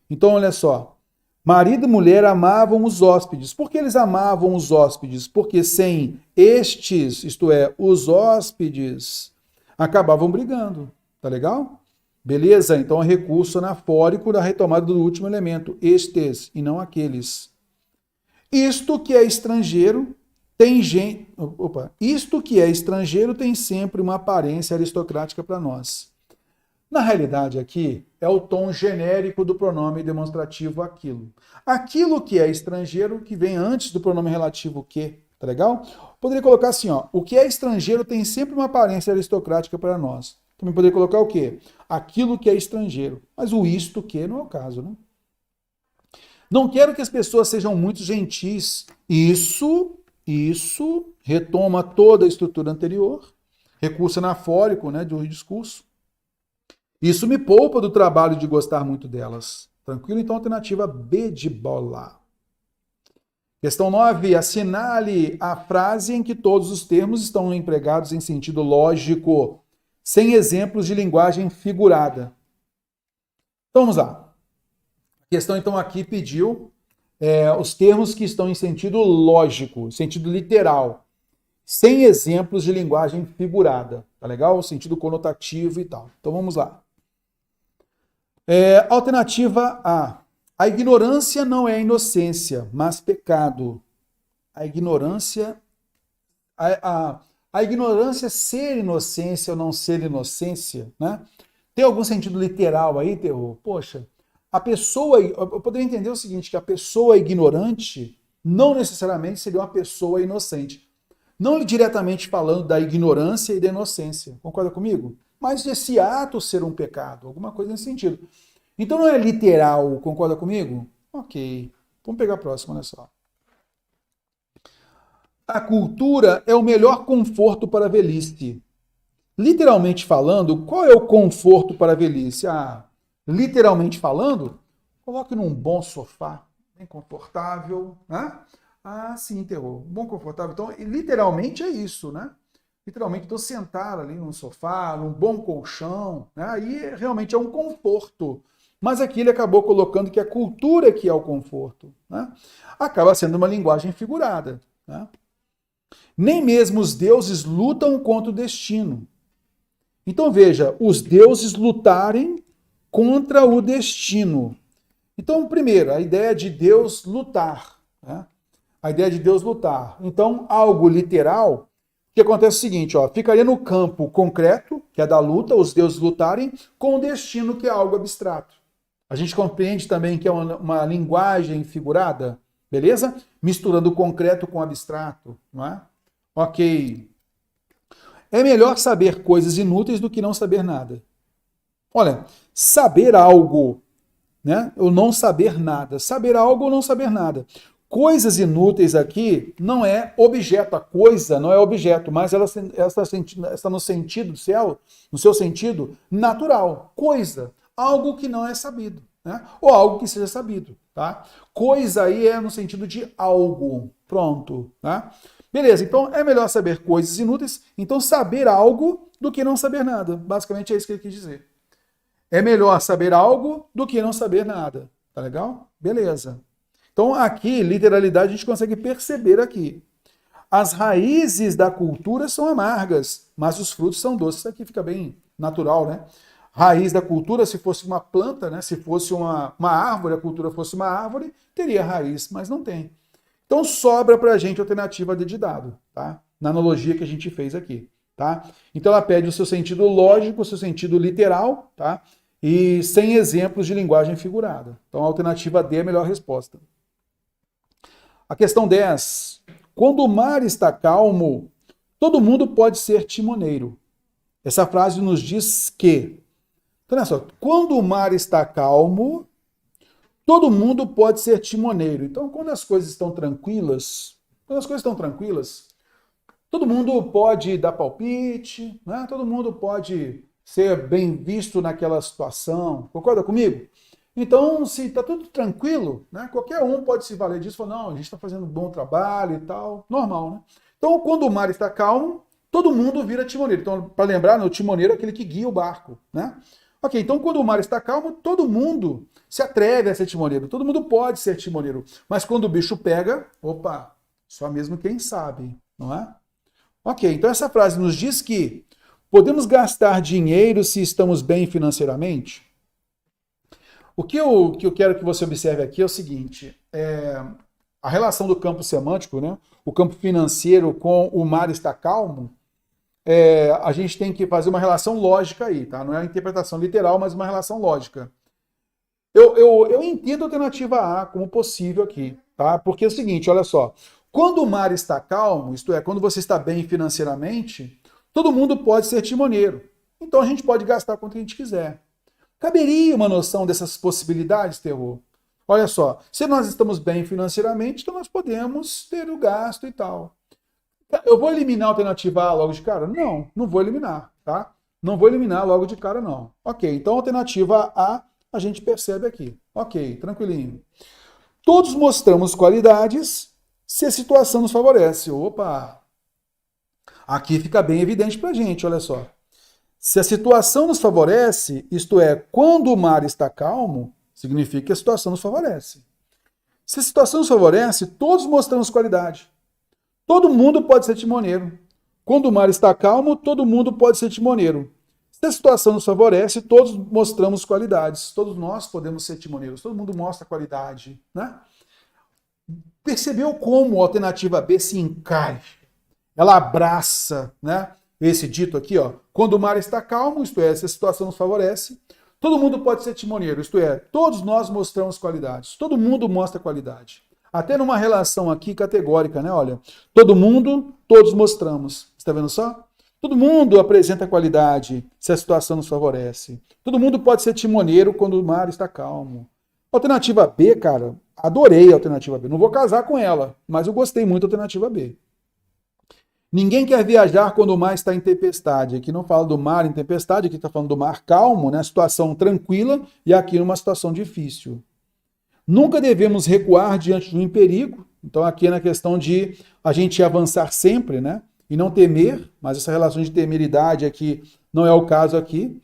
Então olha só. Marido e mulher amavam os hóspedes. Por que eles amavam os hóspedes? Porque sem estes, isto é, os hóspedes, acabavam brigando. Tá legal? Beleza? Então é recurso anafórico da retomada do último elemento, estes, e não aqueles. Isto que é estrangeiro tem gente. Opa! Isto que é estrangeiro tem sempre uma aparência aristocrática para nós. Na realidade, aqui é o tom genérico do pronome demonstrativo aquilo. Aquilo que é estrangeiro, que vem antes do pronome relativo que, tá legal? Poderia colocar assim, ó, o que é estrangeiro tem sempre uma aparência aristocrática para nós. Também poderia colocar o quê? Aquilo que é estrangeiro. Mas o isto que não é o caso, né? Não quero que as pessoas sejam muito gentis. Isso retoma toda a estrutura anterior, recurso anafórico, né, do discurso. Isso me poupa do trabalho de gostar muito delas. Tranquilo? Então, alternativa B de bola. Questão 9. Assinale a frase em que todos os termos estão empregados em sentido lógico, sem exemplos de linguagem figurada. Então, vamos lá. A questão, então, aqui pediu os termos que estão em sentido lógico, sentido literal, sem exemplos de linguagem figurada. Tá legal? Sentido conotativo e tal. Então, vamos lá. Alternativa A. A ignorância não é inocência, mas pecado. A ignorância... A ignorância ser inocência ou não ser inocência, né? Tem algum sentido literal aí, Terror? Poxa, a pessoa... Eu poderia entender o seguinte, que a pessoa ignorante não necessariamente seria uma pessoa inocente. Não diretamente falando da ignorância e da inocência. Concorda comigo? Mas esse ato ser um pecado, alguma coisa nesse sentido. Então não é literal, concorda comigo? Ok. Vamos pegar a próxima, olha só. A cultura é o melhor conforto para a velhice. Literalmente falando, qual é o conforto para a velhice? Literalmente falando, coloque num bom sofá, bem confortável, né? Sim, Terror. Bom, confortável. Então, literalmente é isso, né? Literalmente, estou sentado ali num sofá, num bom colchão, né? Aí realmente é um conforto. Mas aqui ele acabou colocando que a cultura que é o conforto, né? Acaba sendo uma linguagem figurada, né? Nem mesmo os deuses lutam contra o destino. Então veja, os deuses lutarem contra o destino. Então, primeiro, a ideia de Deus lutar, né? A ideia de Deus lutar. Então, algo literal, o que acontece é o seguinte, ó, ficaria no campo concreto, que é da luta, os deuses lutarem, com o destino, que é algo abstrato. A gente compreende também que é uma linguagem figurada, beleza? Misturando o concreto com o abstrato, não é? Ok. É melhor saber coisas inúteis do que não saber nada. Olha, saber algo, né? Ou não saber nada. Saber algo ou não saber nada. Coisas inúteis aqui não é objeto. A coisa não é objeto, mas ela está no sentido céu, no seu sentido natural. Coisa. Algo que não é sabido, né? Ou algo que seja sabido, tá? Coisa aí é no sentido de algo. Pronto, tá? Beleza, então é melhor saber coisas inúteis, então saber algo do que não saber nada. Basicamente é isso que ele quis dizer. É melhor saber algo do que não saber nada. Tá legal? Beleza. Então aqui, literalidade, a gente consegue perceber aqui. As raízes da cultura são amargas, mas os frutos são doces. Isso aqui fica bem natural, né? Raiz da cultura, se fosse uma planta, né? Se fosse uma árvore, a cultura fosse uma árvore, teria raiz, mas não tem. Então sobra para a gente a alternativa D de dado, tá? Na analogia que a gente fez aqui, tá? Então ela pede o seu sentido lógico, o seu sentido literal, tá? E sem exemplos de linguagem figurada. Então a alternativa D é a melhor resposta. A questão 10. Quando o mar está calmo, todo mundo pode ser timoneiro. Essa frase nos diz que... Então, olha só, quando o mar está calmo, todo mundo pode ser timoneiro. Então, quando as coisas estão tranquilas, todo mundo pode dar palpite, né? Todo mundo pode ser bem visto naquela situação. Concorda comigo? Então, se está tudo tranquilo, né? Qualquer um pode se valer disso e falar, não, a gente está fazendo um bom trabalho e tal. Normal, né? Então, quando o mar está calmo, todo mundo vira timoneiro. Então, para lembrar, né, o timoneiro é aquele que guia o barco, né? Ok, então quando o mar está calmo, todo mundo se atreve a ser timoneiro. Todo mundo pode ser timoneiro. Mas quando o bicho pega, opa, só mesmo quem sabe, não é? Ok, então essa frase nos diz que podemos gastar dinheiro se estamos bem financeiramente? O que eu quero que você observe aqui é o seguinte: a relação do campo semântico, né? O campo financeiro com o mar está calmo, a gente tem que fazer uma relação lógica aí, tá? Não é uma interpretação literal, mas uma relação lógica. Eu entendo a alternativa A como possível aqui, tá? Porque é o seguinte, olha só. Quando o mar está calmo, isto é, quando você está bem financeiramente, todo mundo pode ser timoneiro. Então a gente pode gastar quanto a gente quiser. Caberia uma noção dessas possibilidades, Terror? Olha só, se nós estamos bem financeiramente, então nós podemos ter o gasto e tal. Eu vou eliminar a alternativa A logo de cara? Não, não vou eliminar, tá? Não vou eliminar logo de cara, não. Ok, então a alternativa A gente percebe aqui. Ok, tranquilinho. Todos mostramos qualidades se a situação nos favorece. Opa! Aqui fica bem evidente pra gente, olha só. Se a situação nos favorece, isto é, quando o mar está calmo, significa que a situação nos favorece. Se a situação nos favorece, todos mostramos qualidade. Todo mundo pode ser timoneiro. Quando o mar está calmo, todo mundo pode ser timoneiro. Se a situação nos favorece, todos mostramos qualidades. Todos nós podemos ser timoneiros. Todo mundo mostra qualidade, né? Percebeu como a alternativa B se encaixa? Ela abraça, né? Esse dito aqui, ó. Quando o mar está calmo, isto é, se a situação nos favorece, todo mundo pode ser timoneiro. Isto é, todos nós mostramos qualidades. Todo mundo mostra qualidade. Até numa relação aqui categórica, né? Olha, todo mundo, todos mostramos. Está vendo só? Todo mundo apresenta qualidade se a situação nos favorece. Todo mundo pode ser timoneiro quando o mar está calmo. Alternativa B, cara, adorei a alternativa B. Não vou casar com ela, mas eu gostei muito da alternativa B. Ninguém quer viajar quando o mar está em tempestade. Aqui não fala do mar em tempestade, aqui está falando do mar calmo, né? Situação tranquila, e aqui numa situação difícil. Nunca devemos recuar diante de um perigo. Então aqui é na questão de a gente avançar sempre, né? E não temer, mas essa relação de temeridade aqui não é o caso aqui.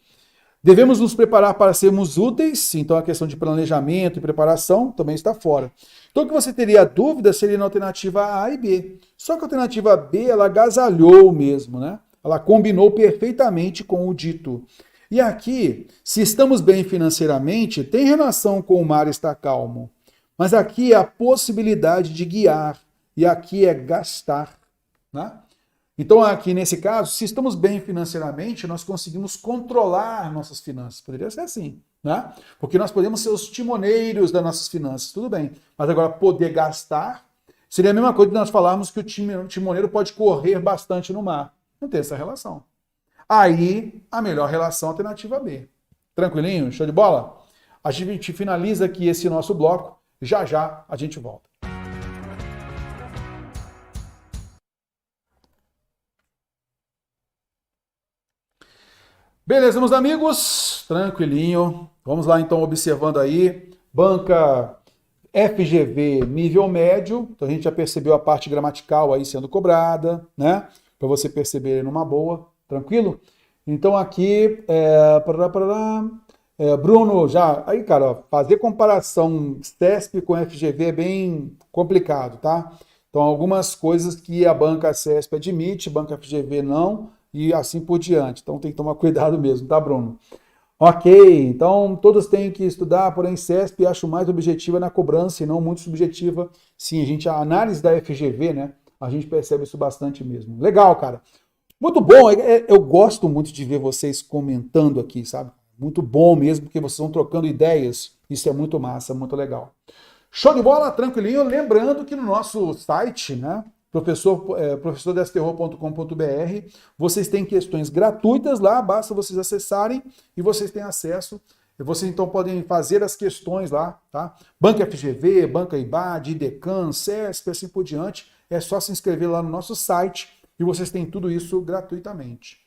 Devemos nos preparar para sermos úteis, então a questão de planejamento e preparação também está fora. Então o que você teria dúvida seria na alternativa A e B. Só que a alternativa B, ela agasalhou mesmo, né? Ela combinou perfeitamente com o dito. E aqui, se estamos bem financeiramente, tem relação com o mar estar calmo. Mas aqui é a possibilidade de guiar. E aqui é gastar, né? Então, aqui nesse caso, se estamos bem financeiramente, nós conseguimos controlar nossas finanças. Poderia ser assim, né? Porque nós podemos ser os timoneiros das nossas finanças, tudo bem. Mas agora, poder gastar seria a mesma coisa de nós falarmos que o timoneiro pode correr bastante no mar. Não tem essa relação. Aí, a melhor relação, alternativa B. Tranquilinho? Show de bola? A gente finaliza aqui esse nosso bloco. Já já a gente volta. Beleza, meus amigos? Tranquilinho. Vamos lá, então, observando aí. Banca FGV nível médio. Então, a gente já percebeu a parte gramatical aí sendo cobrada, né? Para você perceber numa boa. Tranquilo? Então, aqui, Bruno, já... Aí, cara, ó, fazer comparação CESP com FGV é bem complicado, tá? Então, algumas coisas que a banca CESP admite, banca FGV não, e assim por diante. Então tem que tomar cuidado mesmo, tá, Bruno? Ok, então todos têm que estudar, porém CESP acho mais objetiva na cobrança e não muito subjetiva. Sim, a análise da FGV, né? A gente percebe isso bastante mesmo. Legal, cara. Muito bom, eu gosto muito de ver vocês comentando aqui, sabe? Muito bom mesmo, porque vocês vão trocando ideias. Isso é muito massa, muito legal. Show de bola, tranquilinho. Lembrando que no nosso site, né? professordesterror.com.br, vocês têm questões gratuitas lá, basta vocês acessarem e vocês têm acesso Vocês então podem fazer as questões lá, tá? Banca FGV, Banca IBAD, IDECAN, CESP, assim por diante. É só se inscrever lá no nosso site e vocês têm tudo isso gratuitamente.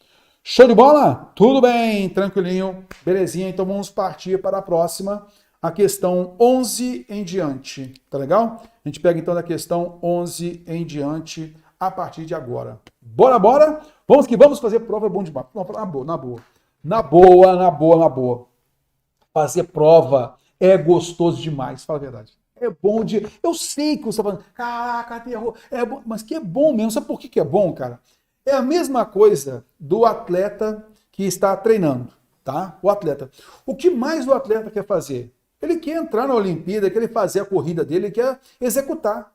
Show de bola? Tudo bem, tranquilinho, belezinha. Então vamos partir para a próxima, a questão 11 em diante, tá legal? A gente pega então da questão 11 em diante a partir de agora. Bora, bora? Vamos que vamos fazer prova, é bom demais. Na boa, na boa. Na boa, na boa, na boa. Fazer prova é gostoso demais, fala a verdade. É bom de... Eu sei que você está falando, caraca, errou. É bom, mas que é bom mesmo. Sabe por que é bom, cara? É a mesma coisa do atleta que está treinando, tá? O atleta. O que mais o atleta quer fazer? Ele quer entrar na Olimpíada, quer fazer a corrida dele, ele quer executar.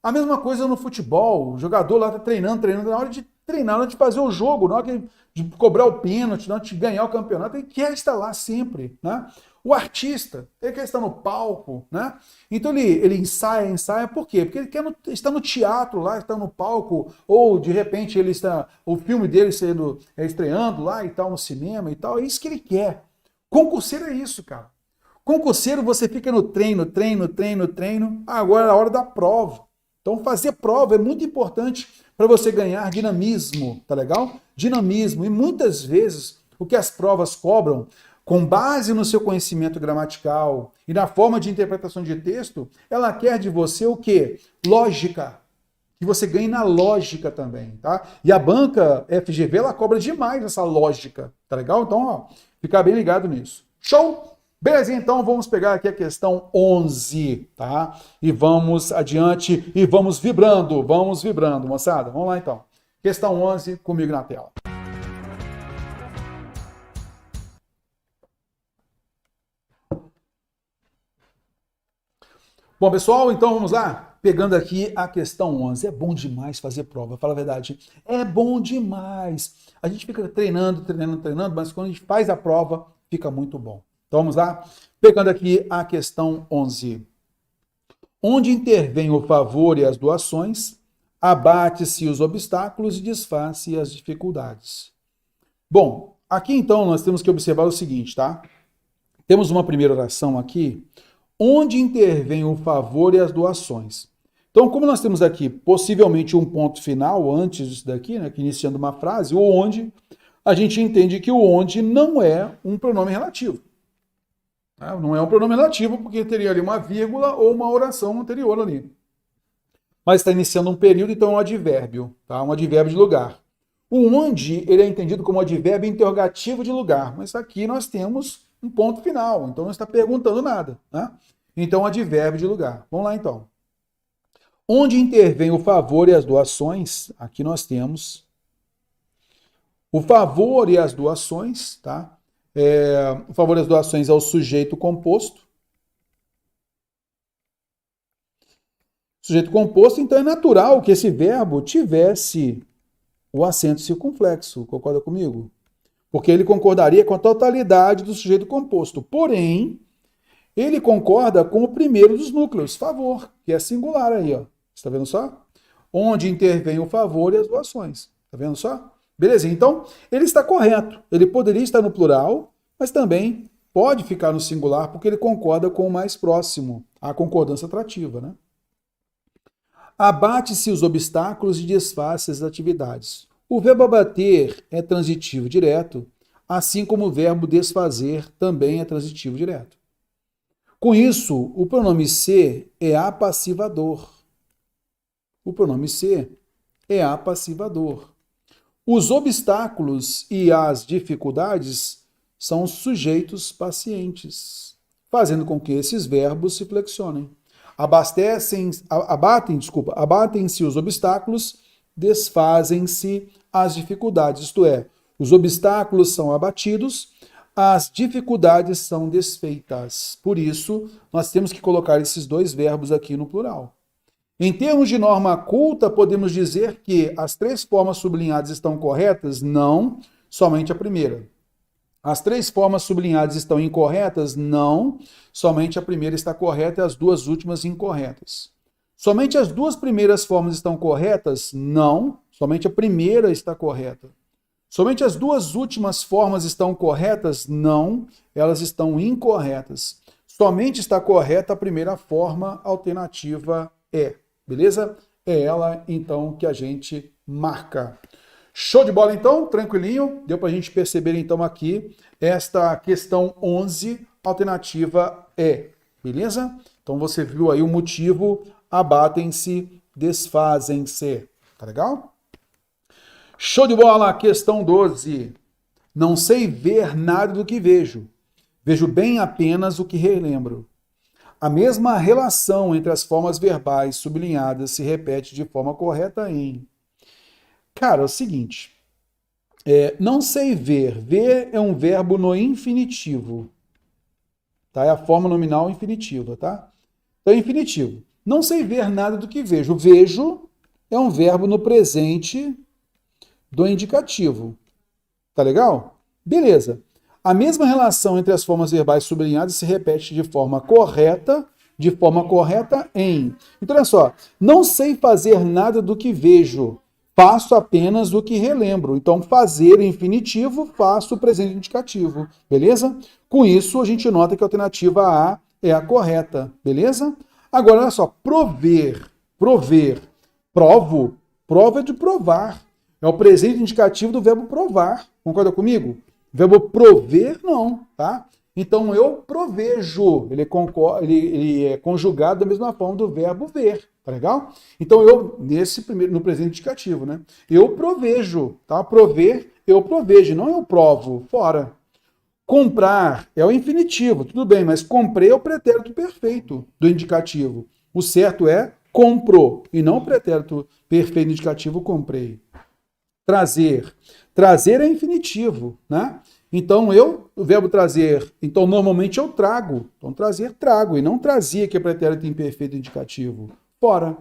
A mesma coisa no futebol. O jogador lá está treinando. Na hora de treinar, na hora de fazer o jogo, na hora de cobrar o pênalti, na hora de ganhar o campeonato, ele quer estar lá sempre, né? O artista, ele quer estar no palco, né? Então ele ensaia, por quê? Porque ele quer estar no teatro lá, estar no palco, ou de repente o filme dele estreando lá e tal, no cinema e tal, é isso que ele quer. Concurseiro é isso, cara. Concurseiro, você fica no treino, agora é a hora da prova. Então fazer prova é muito importante para você ganhar dinamismo, tá legal? Dinamismo. E muitas vezes o que as provas cobram, com base no seu conhecimento gramatical e na forma de interpretação de texto, ela quer de você o quê? Lógica. Que você ganhe na lógica também, tá? E a banca FGV, ela cobra demais essa lógica, tá legal? Então, ó, ficar bem ligado nisso. Show? Belezinha, então vamos pegar aqui a questão 11, tá? E vamos adiante e vamos vibrando, moçada. Vamos lá então. Questão 11, comigo na tela. Bom, pessoal, então vamos lá? Pegando aqui a questão 11. É bom demais fazer prova, fala a verdade. É bom demais. A gente fica treinando, mas quando a gente faz a prova, fica muito bom. Então vamos lá? Pegando aqui a questão 11. Onde intervém o favor e as doações, abate-se os obstáculos e desfaz-se as dificuldades. Bom, aqui então nós temos que observar o seguinte, tá? Temos uma primeira oração aqui, onde intervém o favor e as doações. Então, como nós temos aqui possivelmente um ponto final antes disso daqui, né, que iniciando uma frase, o onde, a gente entende que o onde não é um pronome relativo. Não é um pronome relativo porque teria ali uma vírgula ou uma oração anterior ali. Mas está iniciando um período, então é um advérbio, tá? Um advérbio de lugar. O onde, ele é entendido como advérbio interrogativo de lugar, mas aqui nós temos um ponto final, então não está perguntando nada, né? Então, advérbio de lugar. Vamos lá, então. Onde intervém o favor e as doações, aqui nós temos o favor e as doações, tá? O favor e as doações é o sujeito composto. Sujeito composto, então é natural que esse verbo tivesse o acento circunflexo, concorda comigo? Porque ele concordaria com a totalidade do sujeito composto. Porém, ele concorda com o primeiro dos núcleos, favor, que é singular aí, ó. Está vendo só? Onde intervém o favor e as doações. Está vendo só? Beleza, então ele está correto. Ele poderia estar no plural, mas também pode ficar no singular, porque ele concorda com o mais próximo, a concordância atrativa, né? Abate-se os obstáculos e desfaz-se as atividades. O verbo abater é transitivo direto, assim como o verbo desfazer também é transitivo direto. Com isso, o pronome ser é apassivador. O pronome ser é apassivador. Os obstáculos e as dificuldades são sujeitos pacientes, fazendo com que esses verbos se flexionem. Abatem-se os obstáculos, desfazem-se as dificuldades, isto é, os obstáculos são abatidos, as dificuldades são desfeitas. Por isso, nós temos que colocar esses dois verbos aqui no plural. Em termos de norma culta, podemos dizer que as três formas sublinhadas estão corretas? Não, somente a primeira. As três formas sublinhadas estão incorretas? Não, somente a primeira está correta e as duas últimas incorretas. Somente as duas primeiras formas estão corretas? Não, somente a primeira está correta. Somente as duas últimas formas estão corretas? Não, elas estão incorretas. Somente está correta a primeira forma, alternativa é. Beleza? É ela, então, que a gente marca. Show de bola, então? Tranquilinho? Deu para a gente perceber, então, aqui esta questão 11, alternativa é. Beleza? Então, você viu aí o motivo, abatem-se, desfazem-se. Tá legal? Show de bola, questão 12. Não sei ver nada do que vejo. Vejo bem apenas o que relembro. A mesma relação entre as formas verbais sublinhadas se repete de forma correta em... Cara, é o seguinte. Não sei ver. Ver é um verbo no infinitivo. Tá? É a forma nominal infinitiva, tá? Então, infinitivo. Não sei ver nada do que vejo. Vejo é um verbo no presente do indicativo. Tá legal? Beleza. A mesma relação entre as formas verbais sublinhadas se repete de forma correta em. Então, olha só. Não sei fazer nada do que vejo. Faço apenas o que relembro. Então, fazer infinitivo, faço o presente indicativo. Beleza? Com isso, a gente nota que a alternativa A é a correta. Beleza? Agora, olha só. Prover. Provo. Prova é de provar. É o presente indicativo do verbo provar. Concorda comigo? Verbo prover, não, tá? Então, eu provejo. Ele é conjugado da mesma forma do verbo ver, tá legal? Então, no presente indicativo, né? Eu provejo, tá? Prover, eu provejo, não eu provo, fora. Comprar é o infinitivo, tudo bem, mas comprei é o pretérito perfeito do indicativo. O certo é comprou, e não o pretérito perfeito do indicativo comprei. Trazer. Trazer é infinitivo, né? Então, o verbo trazer, então normalmente eu trago. Então, trazer, trago. E não trazia, que é pretérito imperfeito indicativo. Fora.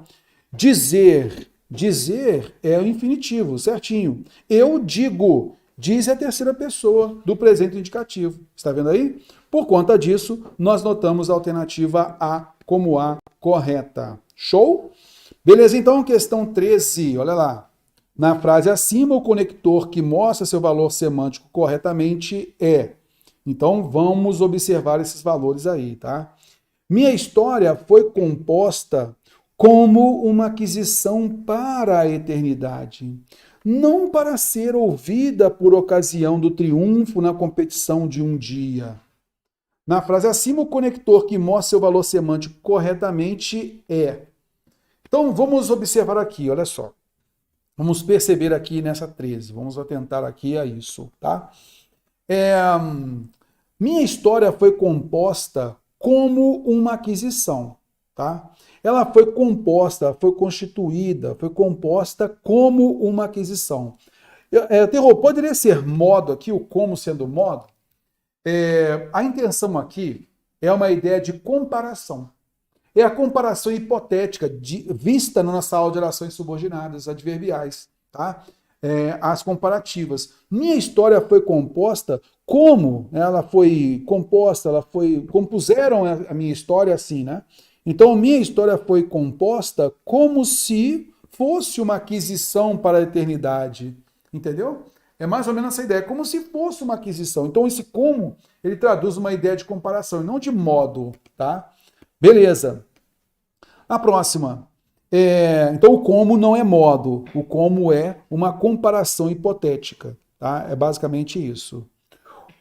Dizer. Dizer é o infinitivo, certinho. Eu digo. Diz é a terceira pessoa do presente indicativo. Está vendo aí? Por conta disso, nós notamos a alternativa A como a correta. Show? Beleza, então, questão 13. Olha lá. Na frase acima, o conector que mostra seu valor semântico corretamente é. Então, vamos observar esses valores aí, tá? Minha história foi composta como uma aquisição para a eternidade, não para ser ouvida por ocasião do triunfo na competição de um dia. Na frase acima, o conector que mostra seu valor semântico corretamente é. Então, vamos observar aqui, olha só. Vamos perceber aqui nessa 13. Vamos atentar aqui a isso, tá? Minha história foi composta como uma aquisição, tá? Ela foi composta, foi constituída, foi composta como uma aquisição. Terror, poderia ser modo aqui, o como sendo modo? A intenção aqui é uma ideia de comparação. É a comparação hipotética vista na nossa aula de orações subordinadas, adverbiais, tá? As comparativas. Minha história foi composta como ela foi composta, compuseram a minha história assim, né? Então, minha história foi composta como se fosse uma aquisição para a eternidade, entendeu? É mais ou menos essa ideia, como se fosse uma aquisição. Então, esse como, ele traduz uma ideia de comparação, e não de modo, tá? Beleza. A próxima. Então, o como não é modo. O como é uma comparação hipotética. Tá? É basicamente isso.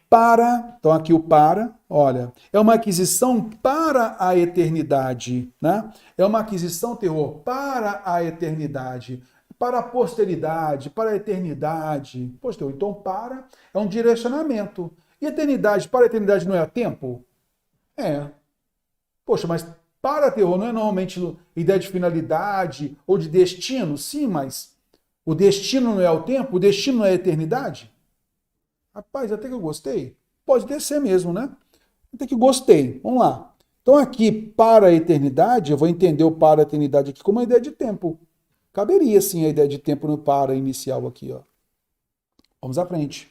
Para, então aqui o para, olha, é uma aquisição para a eternidade. Né? É uma aquisição, terror, para a eternidade. Para a posteridade, para a eternidade. Poxa, então, para é um direcionamento. E eternidade, para a eternidade não é a tempo? Poxa, mas para terror não é normalmente ideia de finalidade ou de destino? Sim, mas o destino não é o tempo? O destino não é a eternidade? Rapaz, até que eu gostei. Pode até ser mesmo, né? Até que gostei. Vamos lá. Então aqui, para a eternidade, eu vou entender o para a eternidade aqui como uma ideia de tempo. Caberia sim a ideia de tempo no para inicial aqui, ó. Vamos à frente.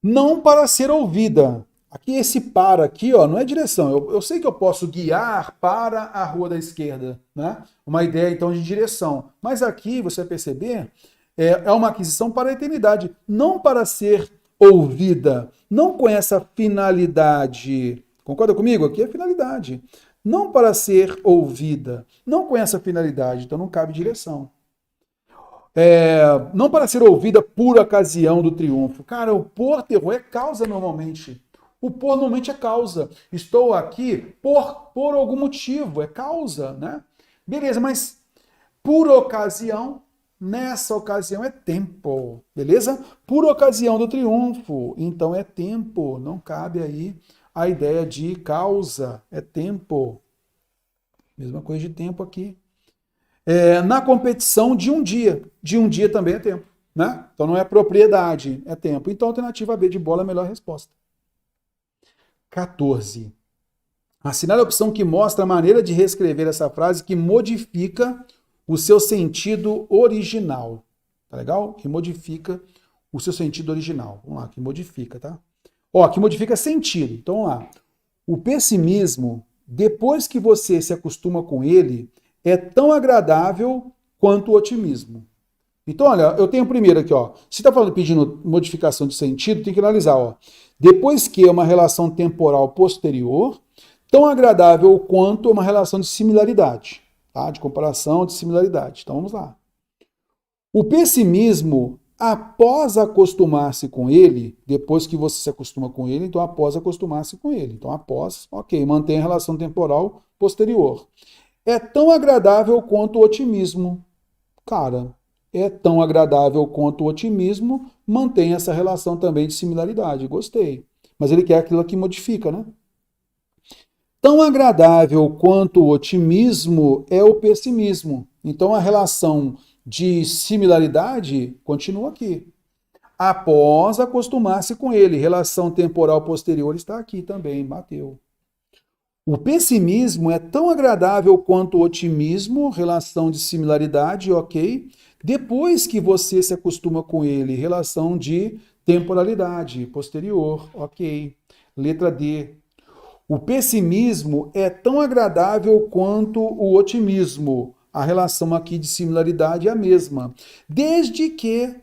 Não para ser ouvida. Aqui esse para aqui, ó, não é direção. Eu sei que eu posso guiar para a rua da esquerda, né? Uma ideia então de direção. Mas aqui você vai perceber é uma aquisição para a eternidade, não para ser ouvida, não com essa finalidade. Concorda comigo? Aqui é finalidade. Não para ser ouvida, não com essa finalidade, então não cabe direção. Não para ser ouvida por ocasião do triunfo. Cara, o por terror é causa normalmente. O por normalmente é causa. Estou aqui por algum motivo, é causa, né? Beleza, mas por ocasião, nessa ocasião é tempo, beleza? Por ocasião do triunfo, então é tempo, não cabe aí a ideia de causa, é tempo. Mesma coisa de tempo aqui. Na competição de um dia também é tempo, né? Então não é propriedade, é tempo. Então a alternativa B de bola é a melhor resposta. 14. Assinale a opção que mostra a maneira de reescrever essa frase que modifica o seu sentido original. Tá legal? Que modifica o seu sentido original. Vamos lá, que modifica, tá? Ó, que modifica sentido. Então vamos lá. O pessimismo, depois que você se acostuma com ele, é tão agradável quanto o otimismo. Então, olha, eu tenho primeiro aqui, ó. Se está pedindo modificação de sentido, tem que analisar, ó. Depois que é uma relação temporal posterior, tão agradável quanto uma relação de similaridade, tá? De comparação, de similaridade. Então, vamos lá. O pessimismo, após acostumar-se com ele, depois que você se acostuma com ele, então após acostumar-se com ele. Então, após, ok, mantém a relação temporal posterior. É tão agradável quanto o otimismo. Cara, é tão agradável quanto o otimismo, mantém essa relação também de similaridade. Gostei. Mas ele quer aquilo que modifica, né? Tão agradável quanto o otimismo é o pessimismo. Então a relação de similaridade continua aqui. Após acostumar-se com ele, relação temporal posterior está aqui também, bateu. O pessimismo é tão agradável quanto o otimismo, relação de similaridade, ok? Depois que você se acostuma com ele, relação de temporalidade posterior, ok? Letra D. O pessimismo é tão agradável quanto o otimismo. A relação aqui de similaridade é a mesma. Desde que,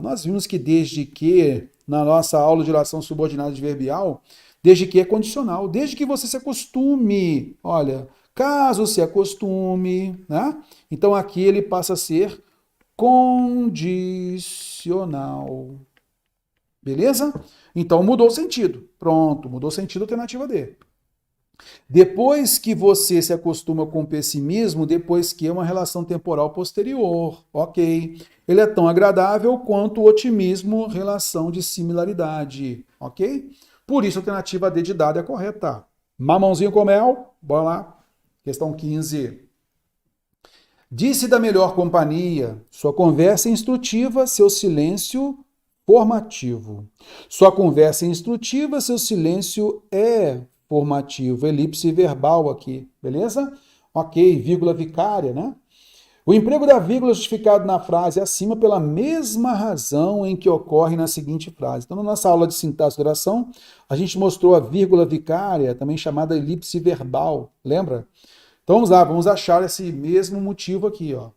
nós vimos que desde que, na nossa aula de oração subordinada adverbial, desde que é condicional, desde que você se acostume. Olha, caso se acostume, né? Então aqui ele passa a ser condicional. Beleza? Então mudou o sentido. Pronto, mudou o sentido, alternativa D. Depois que você se acostuma com o pessimismo, depois que é uma relação temporal posterior, ok. Ele é tão agradável quanto o otimismo, relação de similaridade, ok? Por isso a alternativa D de dado é correta. Mamãozinho com mel, bora lá. Questão 15. Disse da melhor companhia, sua conversa é instrutiva, seu silêncio formativo. Sua conversa é instrutiva, seu silêncio é formativo. Elipse verbal aqui, beleza? Ok, vírgula vicária, né? O emprego da vírgula justificado na frase acima pela mesma razão em que ocorre na seguinte frase. Então, na nossa aula de sintaxe de oração, a gente mostrou a vírgula vicária, também chamada elipse verbal, lembra? Então vamos lá, vamos achar esse mesmo motivo aqui, ó.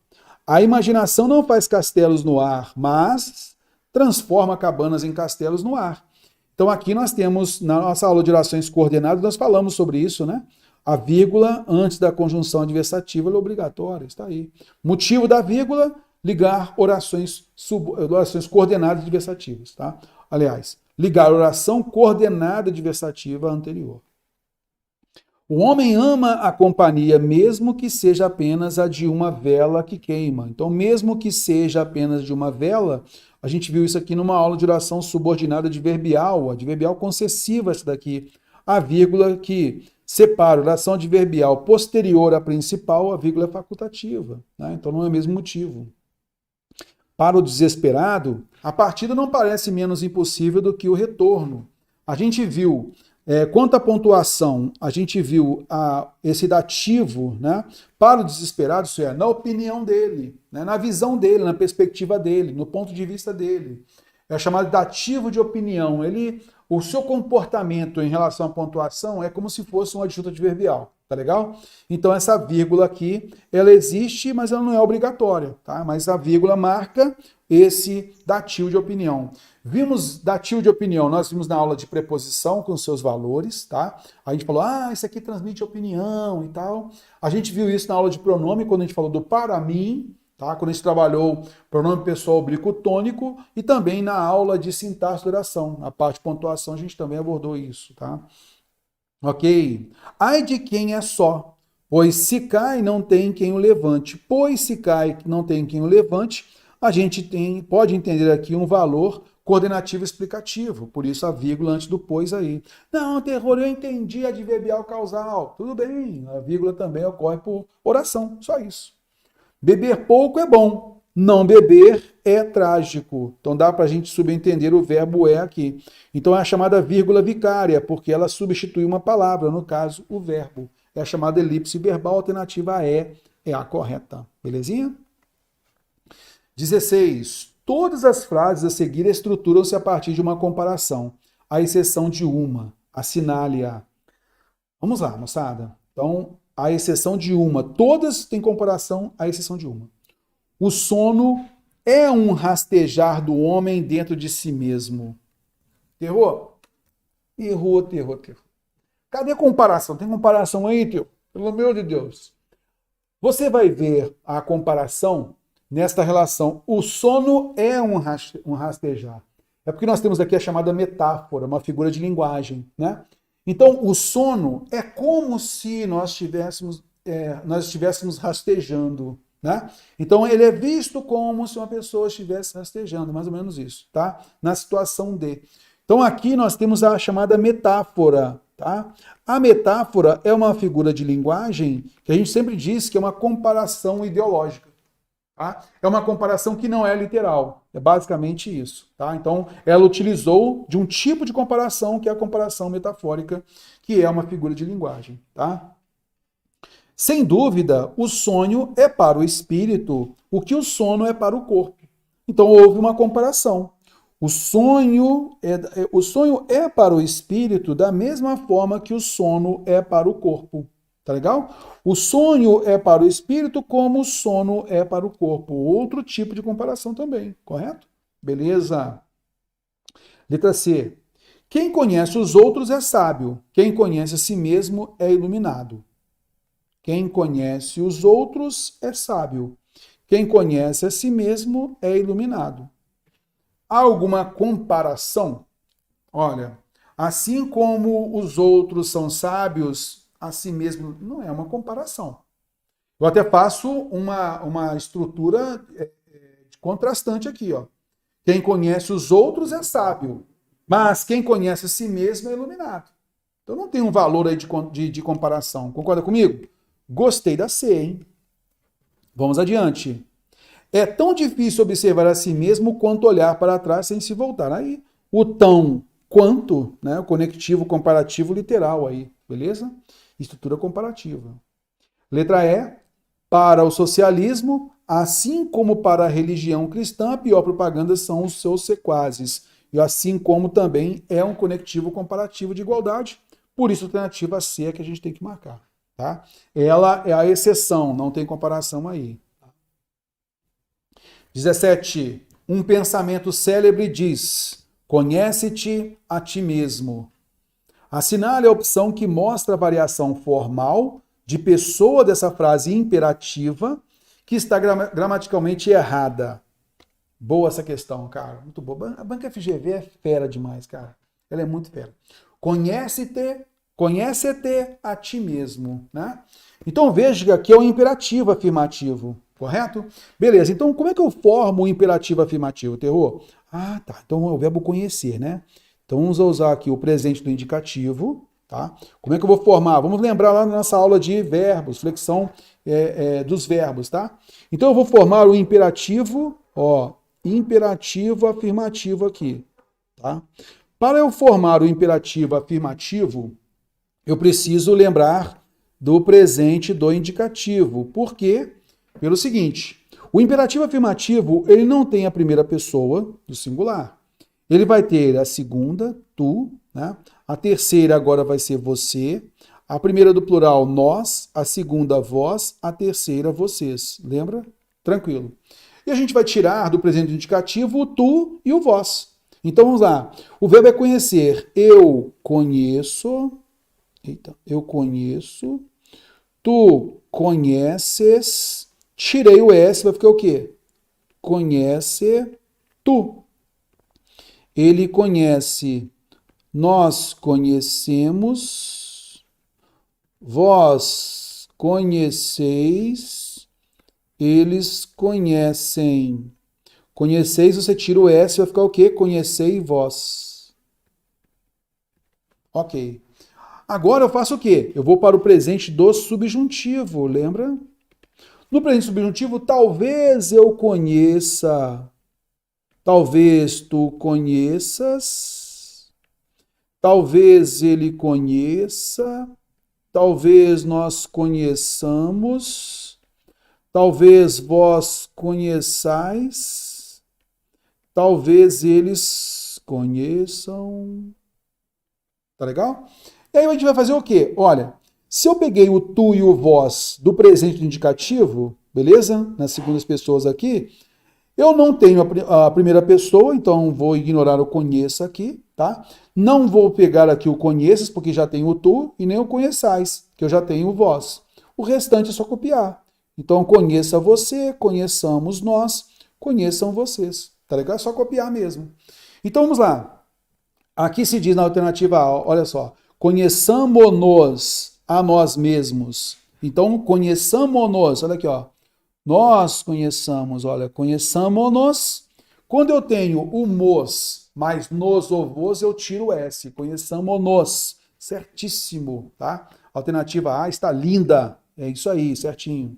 A imaginação não faz castelos no ar, mas transforma cabanas em castelos no ar. Então aqui nós temos, na nossa aula de orações coordenadas, nós falamos sobre isso, né? A vírgula antes da conjunção adversativa é obrigatória, está aí. Motivo da vírgula, ligar orações coordenadas adversativas, tá? Aliás, ligar oração coordenada adversativa anterior. O homem ama a companhia, mesmo que seja apenas a de uma vela que queima. Então, mesmo que seja apenas de uma vela, a gente viu isso aqui numa aula de oração subordinada adverbial, adverbial concessiva essa daqui, a vírgula que separa a oração adverbial posterior à principal, a vírgula é facultativa, né? Então não é o mesmo motivo. Para o desesperado, a partida não parece menos impossível do que o retorno. A gente viu, quanto à pontuação, a gente viu esse dativo, né? Para o desesperado, isso é, na opinião dele, né? Na visão dele, na perspectiva dele, no ponto de vista dele. É chamado dativo de opinião. Ele o seu comportamento em relação à pontuação é como se fosse um adjunto adverbial, tá legal? Então essa vírgula aqui, ela existe, mas ela não é obrigatória, tá? Mas a vírgula marca esse dativo de opinião. Vimos dativo de opinião, nós vimos na aula de preposição com seus valores, tá? A gente falou, isso aqui transmite opinião e tal. A gente viu isso na aula de pronome, quando a gente falou do para mim, tá? Quando a gente trabalhou pronome pessoal oblíquo tônico, e também na aula de sintaxe de oração. Na parte de pontuação a gente também abordou isso, tá? Ok. Ai de quem é só, pois se cai não tem quem o levante. Pois se cai não tem quem o levante, a gente pode entender aqui um valor coordenativo explicativo, por isso a vírgula antes do pois aí. Não, terror, eu entendi adverbial causal. Tudo bem, a vírgula também ocorre por oração, só isso. Beber pouco é bom, não beber é trágico. Então dá para a gente subentender o verbo é aqui. Então é a chamada vírgula vicária, porque ela substitui uma palavra, no caso, o verbo. É a chamada elipse verbal, a alternativa a é a correta. Belezinha? 16. Todas as frases a seguir estruturam-se a partir de uma comparação, à exceção de uma. Assinale-a. Vamos lá, moçada. Então, à exceção de uma. Todas têm comparação, à exceção de uma. O sono é um rastejar do homem dentro de si mesmo. Terror? Errou. Cadê a comparação? Tem comparação aí, tio? Pelo amor de Deus. Você vai ver a comparação nesta relação. O sono é um rastejar. É porque nós temos aqui a chamada metáfora, uma figura de linguagem, né? Então, o sono é como se nós estivéssemos rastejando, né? Então, ele é visto como se uma pessoa estivesse rastejando, mais ou menos isso, tá? Na situação de. Então, aqui nós temos a chamada metáfora, tá? A metáfora é uma figura de linguagem que a gente sempre diz que é uma comparação ideológica. Tá? É uma comparação que não é literal. É basicamente isso. Tá? Então, ela utilizou de um tipo de comparação, que é a comparação metafórica, que é uma figura de linguagem. Tá? Sem dúvida, o sonho é para o espírito o que o sono é para o corpo. Então, houve uma comparação. O sonho é para o espírito da mesma forma que o sono é para o corpo. Tá legal? O sonho é para o espírito como o sono é para o corpo. Outro tipo de comparação também, correto? Beleza. Letra C. Quem conhece os outros é sábio. Quem conhece a si mesmo é iluminado. Quem conhece os outros é sábio. Quem conhece a si mesmo é iluminado. Há alguma comparação? Olha, assim como os outros são sábios, a si mesmo não é uma comparação. Eu até faço uma estrutura contrastante aqui, ó. Quem conhece os outros é sábio, mas quem conhece a si mesmo é iluminado. Então não tem um valor aí de comparação. Concorda comigo? Gostei da C, hein? Vamos adiante. É tão difícil observar a si mesmo quanto olhar para trás sem se voltar. Aí, o tão quanto, né? O conectivo comparativo literal aí, beleza? Estrutura comparativa. Letra E. Para o socialismo, assim como para a religião cristã, a pior propaganda são os seus sequazes. E assim como também é um conectivo comparativo de igualdade. Por isso, a alternativa C é que a gente tem que marcar. Tá? Ela é a exceção, não tem comparação aí. 17. Um pensamento célebre diz: conhece-te a ti mesmo. Assinale a opção que mostra a variação formal de pessoa dessa frase imperativa que está gramaticalmente errada. Boa essa questão, cara. Muito boa. A banca FGV é fera demais, cara. Ela é muito fera. Conhece-te a ti mesmo, né? Então veja que é um imperativo afirmativo, correto? Beleza, então como é que eu formo o imperativo afirmativo, Terror? Ah, tá. Então é o verbo conhecer, né? Então vamos usar aqui o presente do indicativo, tá? Como é que eu vou formar? Vamos lembrar lá na nossa aula de verbos, flexão dos verbos, tá? Então eu vou formar o imperativo, ó, imperativo afirmativo aqui, tá? Para eu formar o imperativo afirmativo, eu preciso lembrar do presente do indicativo. Por quê? Pelo seguinte, o imperativo afirmativo, ele não tem a primeira pessoa do singular. Ele vai ter a segunda, tu, né? A terceira agora vai ser você. A primeira do plural, nós. A segunda, vós. A terceira, vocês. Lembra? Tranquilo. E a gente vai tirar do presente indicativo o tu e o vós. Então vamos lá. O verbo é conhecer. Eu conheço. Eita, eu conheço. Tu conheces. Tirei o S, vai ficar o quê? Conhece tu. Ele conhece. Nós conhecemos. Vós conheceis. Eles conhecem. Conheceis, você tira o S, vai ficar o quê? Conhecei vós. Ok. Agora eu faço o quê? Eu vou para o presente do subjuntivo, lembra? No presente subjuntivo, talvez eu conheça, talvez tu conheças, talvez ele conheça, talvez nós conheçamos, talvez vós conheçais, talvez eles conheçam. Tá legal? E aí a gente vai fazer o quê? Olha, se eu peguei o tu e o vós do presente do indicativo, beleza? Nas segundas pessoas aqui, eu não tenho a primeira pessoa, então vou ignorar o conheça aqui, tá? Não vou pegar aqui o conheças, porque já tenho o tu, e nem o conheçais, que eu já tenho o vós. O restante é só copiar. Então, conheça você, conheçamos nós, conheçam vocês. Tá legal? É só copiar mesmo. Então, vamos lá. Aqui se diz na alternativa A, olha só, conheçamo-nos a nós mesmos. Então, conheçamo-nos, olha aqui, ó. Nós conheçamos, olha, conheçamo-nos. Quando eu tenho o mos mais nos ou vos, eu tiro o S. Conheçamo-nos. Certíssimo, tá? Alternativa A está linda. É isso aí, certinho.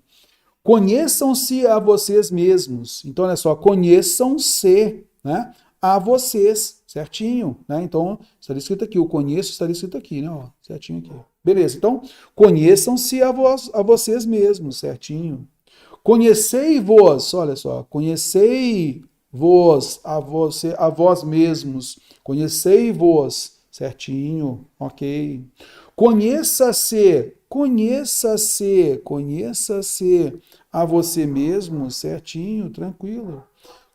Conheçam-se a vocês mesmos. Então, olha só, conheçam-se, né? A vocês, certinho, né? Então, estaria escrito aqui, o conheço estaria escrito aqui, né? Ó, certinho aqui. Beleza, então, conheçam-se a vocês mesmos, certinho. Conhecei-vos, olha só, conhecei-vos a vós mesmos, conhecei-vos, certinho, ok. Conheça-se, conheça-se, conheça-se a você mesmo, certinho, tranquilo.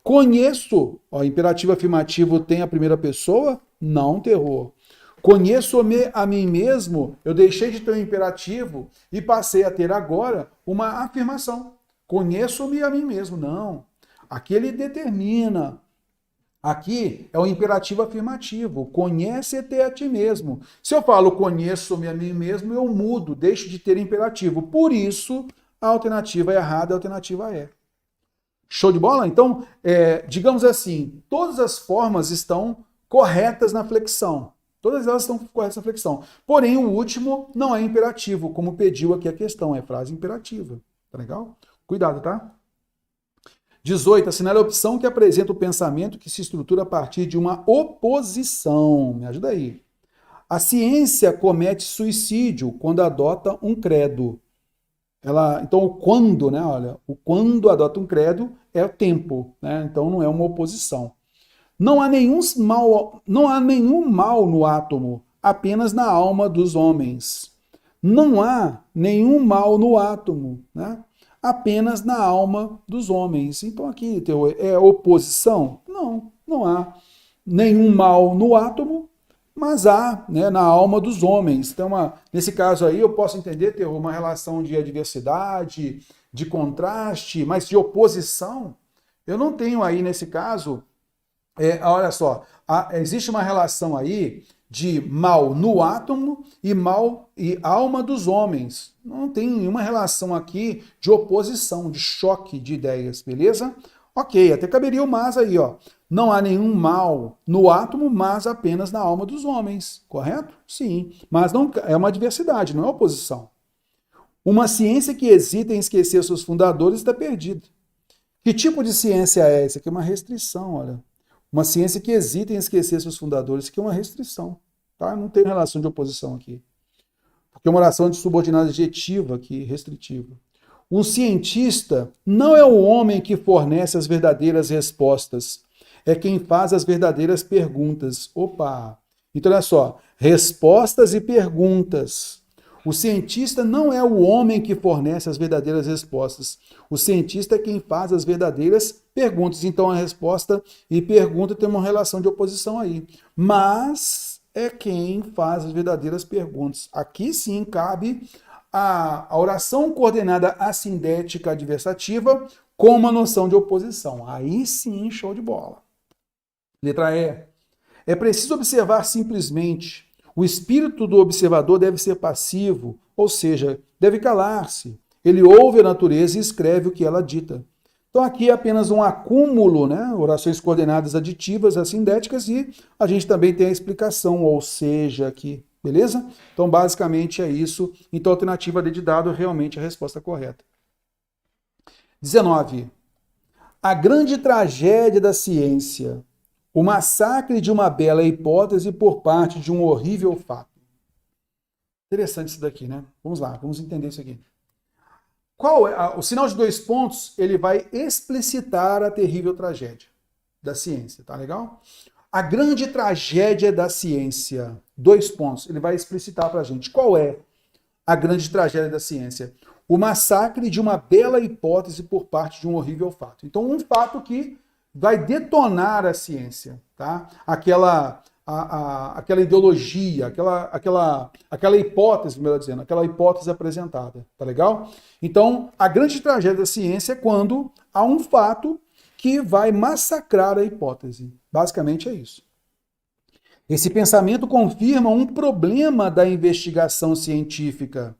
Conheço, ó, imperativo afirmativo tem a primeira pessoa? Não, terror. Conheço-me a mim mesmo, eu deixei de ter um imperativo e passei a ter agora uma afirmação. Conheço-me a mim mesmo. Não. Aqui ele determina. Aqui é o imperativo afirmativo. Conhece-te a ti mesmo. Se eu falo conheço-me a mim mesmo, eu mudo, deixo de ter imperativo. Por isso, a alternativa errada, a alternativa é. Show de bola? Então, digamos assim, todas as formas estão corretas na flexão. Todas elas estão corretas na flexão. Porém, o último não é imperativo, como pediu aqui a questão, é frase imperativa. Tá legal? Cuidado, tá? 18. Assinale a opção que apresenta o pensamento que se estrutura a partir de uma oposição. Me ajuda aí. A ciência comete suicídio quando adota um credo. Então, o quando, né? Olha, o quando adota um credo é o tempo, né? Então, não é uma oposição. Não há nenhum mal no átomo, apenas na alma dos homens. Não há nenhum mal no átomo, né? Apenas na alma dos homens. Então, aqui é oposição? Não, não há nenhum mal no átomo, mas há, né, na alma dos homens. Então, nesse caso aí, eu posso entender ter uma relação de adversidade, de contraste, mas de oposição, eu não tenho aí, nesse caso, olha só, existe uma relação aí de mal no átomo e mal e alma dos homens. Não tem nenhuma relação aqui de oposição, de choque de ideias, beleza? Ok, até caberia o mas aí, ó. Não há nenhum mal no átomo, mas apenas na alma dos homens, correto? Sim, mas não é uma adversidade, não é oposição. Uma ciência que hesita em esquecer seus fundadores está perdida. Que tipo de ciência é essa? Aqui é uma restrição, olha. Uma ciência que hesita em esquecer seus fundadores, isso aqui é uma restrição, tá? Não tem relação de oposição aqui. Porque é uma oração de subordinada adjetiva aqui, restritiva. Um cientista não é o homem que fornece as verdadeiras respostas, é quem faz as verdadeiras perguntas. Opa! Então, olha só, respostas e perguntas. O cientista não é o homem que fornece as verdadeiras respostas. O cientista é quem faz as verdadeiras perguntas. Então, a resposta e pergunta tem uma relação de oposição aí. Mas é quem faz as verdadeiras perguntas. Aqui sim cabe a oração coordenada assindética adversativa com uma noção de oposição. Aí sim, show de bola. Letra E. É preciso observar simplesmente. O espírito do observador deve ser passivo, ou seja, deve calar-se. Ele ouve a natureza e escreve o que ela dita. Então aqui é apenas um acúmulo, né? Orações coordenadas aditivas, assindéticas, e a gente também tem a explicação, ou seja, aqui, beleza? Então basicamente é isso. Então a alternativa D de dado é realmente a resposta correta. 19. A grande tragédia da ciência. O massacre de uma bela hipótese por parte de um horrível fato. Interessante isso daqui, né? Vamos lá, vamos entender isso aqui. Qual é o sinal de 2 pontos? Ele vai explicitar a terrível tragédia da ciência, tá legal? A grande tragédia da ciência, 2 pontos, ele vai explicitar para a gente. Qual é a grande tragédia da ciência? O massacre de uma bela hipótese por parte de um horrível fato. Então, um fato que vai detonar a ciência, tá? Aquela ideologia, aquela hipótese, melhor dizendo, aquela hipótese apresentada, tá legal? Então, a grande tragédia da ciência é quando há um fato que vai massacrar a hipótese. Basicamente é isso. Esse pensamento confirma um problema da investigação científica.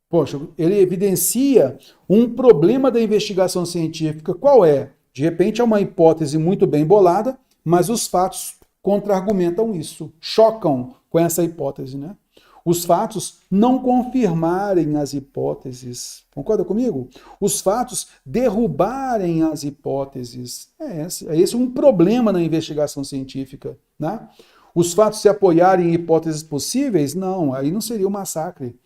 Poxa, ele evidencia um problema da investigação científica. Qual é? De repente é uma hipótese muito bem bolada, mas os fatos contra-argumentam isso, chocam com essa hipótese, né? Os fatos não confirmarem as hipóteses. Concorda comigo? Os fatos derrubarem as hipóteses. É esse um problema na investigação científica, né? Os fatos se apoiarem em hipóteses possíveis? Não, aí não seria um massacre.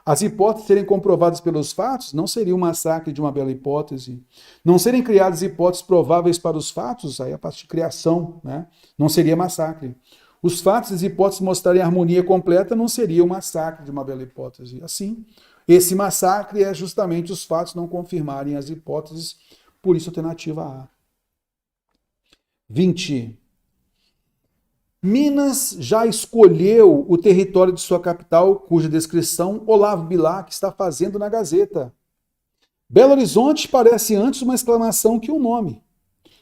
As hipóteses serem comprovadas pelos fatos não seria um massacre de uma bela hipótese. Não serem criadas hipóteses prováveis para os fatos, aí a parte de criação, né? Não seria massacre. Os fatos e as hipóteses mostrarem harmonia completa não seria um massacre de uma bela hipótese. Assim, esse massacre é justamente os fatos não confirmarem as hipóteses, por isso alternativa A. 20. Minas já escolheu o território de sua capital, cuja descrição Olavo Bilac está fazendo na Gazeta. Belo Horizonte parece antes uma exclamação que um nome.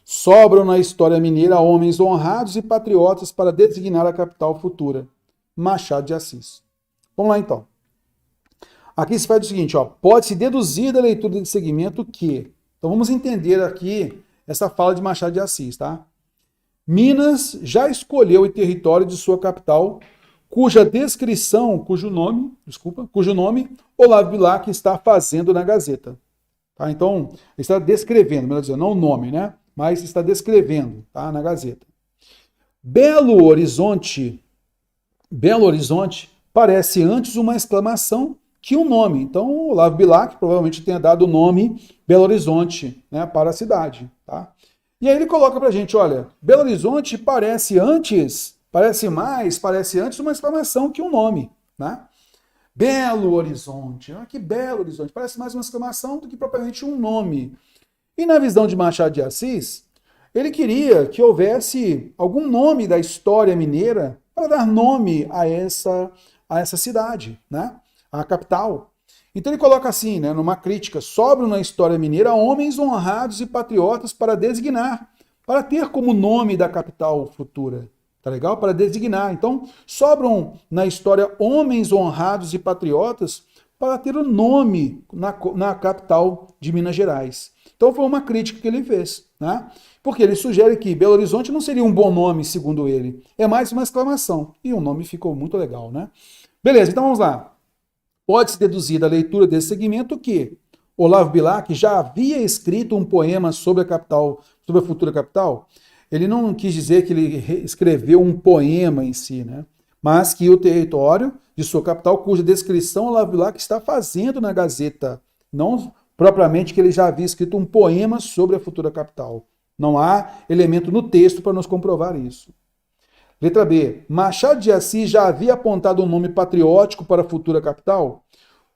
Sobram na história mineira homens honrados e patriotas para designar a capital futura. Machado de Assis. Vamos lá então. Aqui se faz o seguinte, ó, pode-se deduzir da leitura desse segmento que... Então vamos entender aqui essa fala de Machado de Assis, tá? Minas já escolheu o território de sua capital, cujo nome Olavo Bilac está fazendo na Gazeta. Tá? Então, ele está descrevendo, melhor dizendo, não o nome, né? Mas está descrevendo, tá? Na Gazeta. Belo Horizonte parece antes uma exclamação que um nome. Então, Olavo Bilac provavelmente tenha dado o nome Belo Horizonte, né, para a cidade, tá? E aí ele coloca pra gente, olha, Belo Horizonte parece antes uma exclamação que um nome, né? Belo Horizonte, que belo horizonte, parece mais uma exclamação do que propriamente um nome. E na visão de Machado de Assis, ele queria que houvesse algum nome da história mineira para dar nome a essa cidade, né? A capital. Então ele coloca assim, né, numa crítica, sobram na história mineira homens honrados e patriotas para designar, para ter como nome da capital futura, tá legal? Para designar. Então, sobram na história homens honrados e patriotas para ter o nome na capital de Minas Gerais. Então foi uma crítica que ele fez, né? Porque ele sugere que Belo Horizonte não seria um bom nome, segundo ele. É mais uma exclamação. E o nome ficou muito legal, né? Beleza, então vamos lá. Pode-se deduzir da leitura desse segmento que Olavo Bilac já havia escrito um poema sobre a capital, sobre a futura capital. Ele não quis dizer que ele escreveu um poema em si, né? Mas que o território de sua capital, cuja descrição Olavo Bilac está fazendo na Gazeta, não propriamente que ele já havia escrito um poema sobre a futura capital. Não há elemento no texto para nos comprovar isso. Letra B. Machado de Assis já havia apontado um nome patriótico para a futura capital?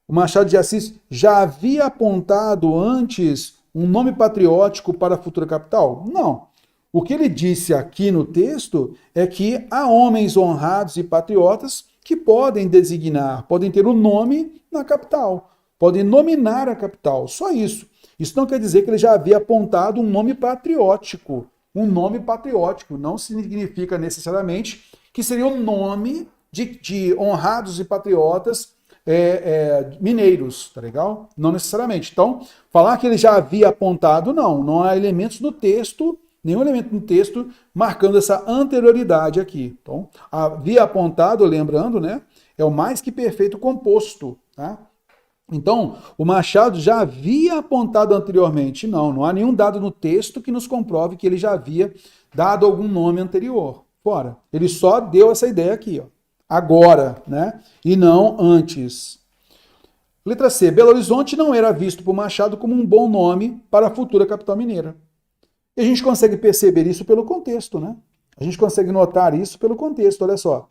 O Machado de Assis já havia apontado antes um nome patriótico para a futura capital? Não. O que ele disse aqui no texto é que há homens honrados e patriotas que podem designar, podem ter o nome na capital, podem nominar a capital, só isso. Isso não quer dizer que ele já havia apontado um nome patriótico. Um nome patriótico não significa necessariamente que seria o nome de honrados e patriotas mineiros, tá legal? Não necessariamente. Então, falar que ele já havia apontado, não há elementos no texto, nenhum elemento no texto marcando essa anterioridade aqui. Então, havia apontado, lembrando, né, é o mais que perfeito composto, tá? Então, o Machado já havia apontado anteriormente, não há nenhum dado no texto que nos comprove que ele já havia dado algum nome anterior. Fora. Ele só deu essa ideia aqui, ó. Agora, né? E não antes. Letra C. Belo Horizonte não era visto por Machado como um bom nome para a futura capital mineira. E a gente consegue perceber isso pelo contexto, né? A gente consegue notar isso pelo contexto, olha só.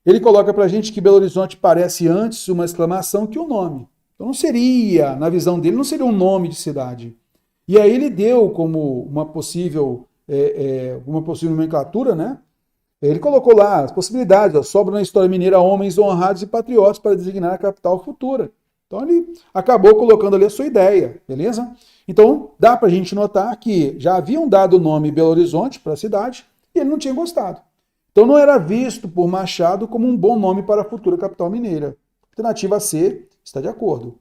Ele coloca pra gente que Belo Horizonte parece antes uma exclamação que um nome. Então não seria, na visão dele, não seria um nome de cidade. E aí ele deu como uma possível nomenclatura, né? Ele colocou lá as possibilidades, ó, sobra na história mineira homens honrados e patriotas para designar a capital futura. Então ele acabou colocando ali a sua ideia, beleza? Então dá para a gente notar que já haviam dado o nome Belo Horizonte para a cidade e ele não tinha gostado. Então não era visto por Machado como um bom nome para a futura capital mineira. Alternativa C está de acordo.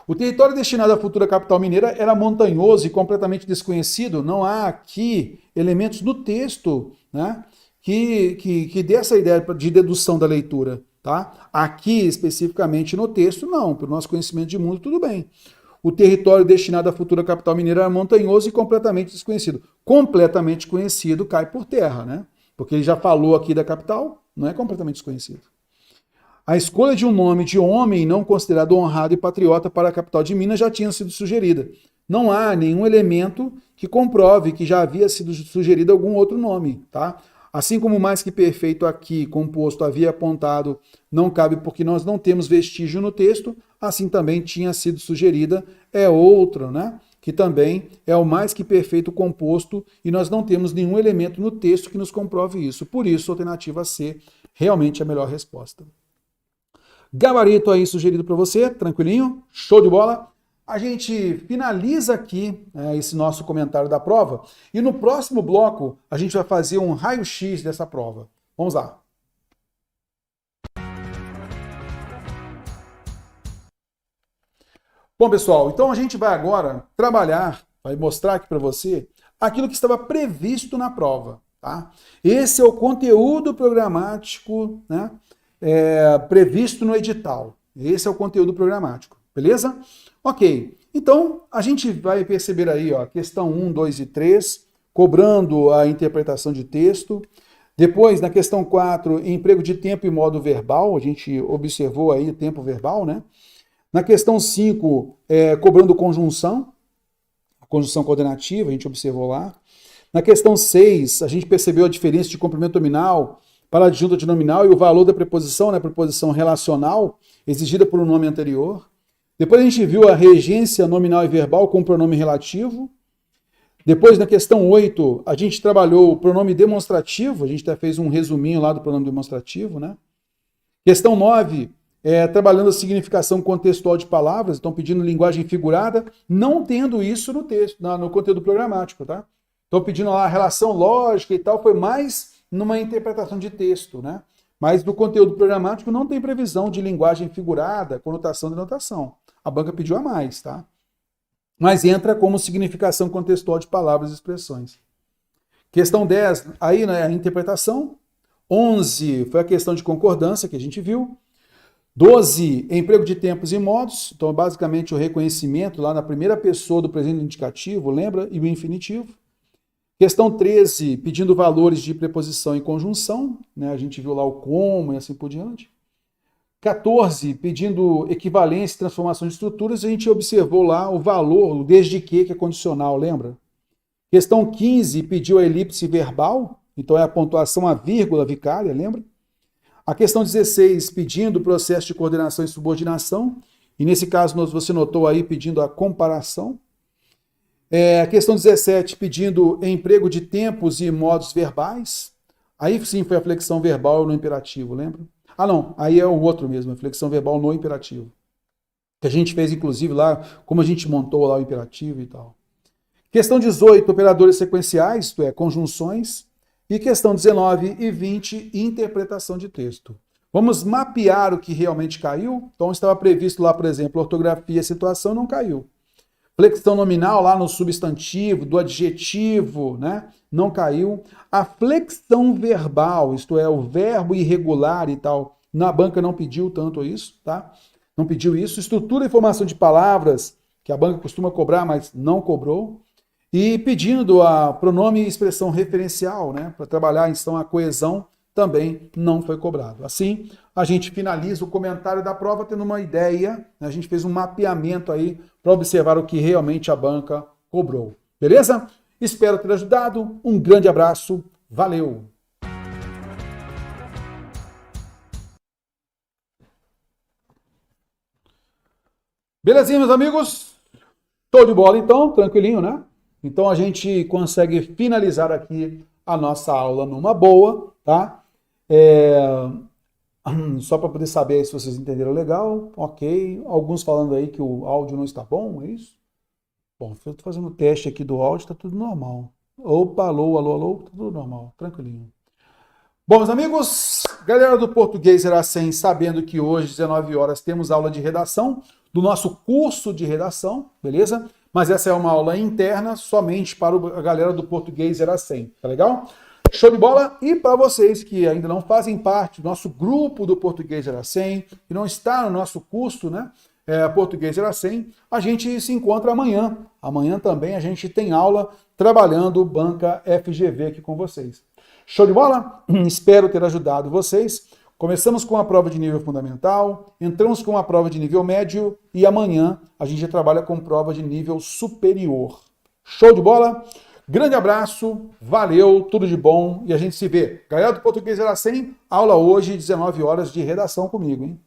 O território destinado à futura capital mineira era montanhoso e completamente desconhecido. Não há aqui elementos no texto, né, que dê essa ideia de dedução da leitura. Tá? Aqui, especificamente no texto, não. Pelo nosso conhecimento de mundo, tudo bem. O território destinado à futura capital mineira era montanhoso e completamente desconhecido. Completamente conhecido cai por terra, né? Porque ele já falou aqui da capital, não é completamente desconhecido. A escolha de um nome de homem não considerado honrado e patriota para a capital de Minas já tinha sido sugerida. Não há nenhum elemento que comprove que já havia sido sugerido algum outro nome, tá? Assim como o mais que perfeito aqui, composto, havia apontado, não cabe porque nós não temos vestígio no texto, assim também tinha sido sugerida, outra, né? Que também é o mais que perfeito composto e nós não temos nenhum elemento no texto que nos comprove isso. Por isso, a alternativa C realmente é a melhor resposta. Gabarito aí sugerido para você, tranquilinho? Show de bola? A gente finaliza aqui esse nosso comentário da prova e no próximo bloco a gente vai fazer um raio-x dessa prova. Vamos lá. Bom, pessoal, então a gente vai agora trabalhar, vai mostrar aqui para você aquilo que estava previsto na prova. Tá? Esse é o conteúdo programático, né, previsto no edital. Esse é o conteúdo programático, beleza? Ok, então a gente vai perceber aí, ó, questão 1, 2 e 3, cobrando a interpretação de texto. Depois, na questão 4, emprego de tempo e modo verbal, a gente observou aí o tempo verbal, né? Na questão 5, cobrando conjunção, a conjunção coordenativa, a gente observou lá. Na questão 6, a gente percebeu a diferença de complemento nominal para a adjunta de nominal e o valor da preposição, né, preposição relacional, exigida por um nome anterior. Depois a gente viu a regência nominal e verbal com o pronome relativo. Depois, na questão 8, a gente trabalhou o pronome demonstrativo, a gente até fez um resuminho lá do pronome demonstrativo, né? Questão 9, trabalhando a significação contextual de palavras, estão pedindo linguagem figurada, não tendo isso no texto, no conteúdo programático, tá? Estão pedindo lá a relação lógica e tal, foi mais numa interpretação de texto, né? Mas no conteúdo programático não tem previsão de linguagem figurada, conotação e denotação. A banca pediu a mais, tá? Mas entra como significação contextual de palavras e expressões. Questão 10, aí né, a interpretação. 11 foi a questão de concordância que a gente viu. 12, emprego de tempos e modos. Então, basicamente, o reconhecimento lá na primeira pessoa do presente indicativo, lembra? E o infinitivo. Questão 13, pedindo valores de preposição e conjunção. Né? A gente viu lá o como e assim por diante. 14, pedindo equivalência e transformação de estruturas, a gente observou lá o valor, o desde que é condicional, lembra? Questão 15, pediu a elipse verbal, Então é a pontuação a vírgula vicária, lembra? A questão 16, pedindo o processo de coordenação e subordinação. E nesse caso você notou aí pedindo a comparação. A questão 17, pedindo emprego de tempos e modos verbais. Aí sim foi a flexão verbal no imperativo, lembra? Ah não, aí é o outro mesmo, a flexão verbal no imperativo. Que a gente fez inclusive lá, como a gente montou lá o imperativo e tal. Questão 18, operadores sequenciais, isto é, conjunções. E questão 19 e 20, interpretação de texto. Vamos mapear o que realmente caiu. Então estava previsto lá, por exemplo, ortografia, situação, não caiu. Flexão nominal lá no substantivo, do adjetivo, né? Não caiu. A flexão verbal, isto é, o verbo irregular e tal, na banca não pediu tanto isso, tá? Não pediu isso. Estrutura e formação de palavras, que a banca costuma cobrar, mas não cobrou. E pedindo a pronome e expressão referencial, né? Para trabalhar, então, a coesão, também não foi cobrado. Assim, a gente finaliza o comentário da prova tendo uma ideia, né? A gente fez um mapeamento aí para observar o que realmente a banca cobrou. Beleza? Espero ter ajudado. Um grande abraço. Valeu! Belezinha, meus amigos? Show de bola, então. Tranquilinho, né? Então a gente consegue finalizar aqui a nossa aula numa boa, tá? Só para poder saber se vocês entenderam legal, ok. Alguns falando aí que o áudio não está bom, é isso? Bom, eu estou fazendo o teste aqui do áudio, está tudo normal. Opa, alô, alô, alô, tá tudo normal, tranquilinho. Bom, meus amigos, galera do Português Iracem, sabendo que hoje, 19 horas, temos aula de redação do nosso curso de redação, beleza? Mas essa é uma aula interna somente para a galera do Português Iracem, tá legal? Show de bola! E para vocês que ainda não fazem parte do nosso grupo do Português Iracem, que não está no nosso curso, né? Português Iracem, a gente se encontra amanhã. Amanhã também a gente tem aula trabalhando banca FGV aqui com vocês. Show de bola? Espero ter ajudado vocês. Começamos com a prova de nível fundamental, entramos com a prova de nível médio e amanhã a gente já trabalha com prova de nível superior. Show de bola? Grande abraço, valeu, tudo de bom e a gente se vê. Galera do Português Iracem, aula hoje, 19 horas de redação comigo, hein?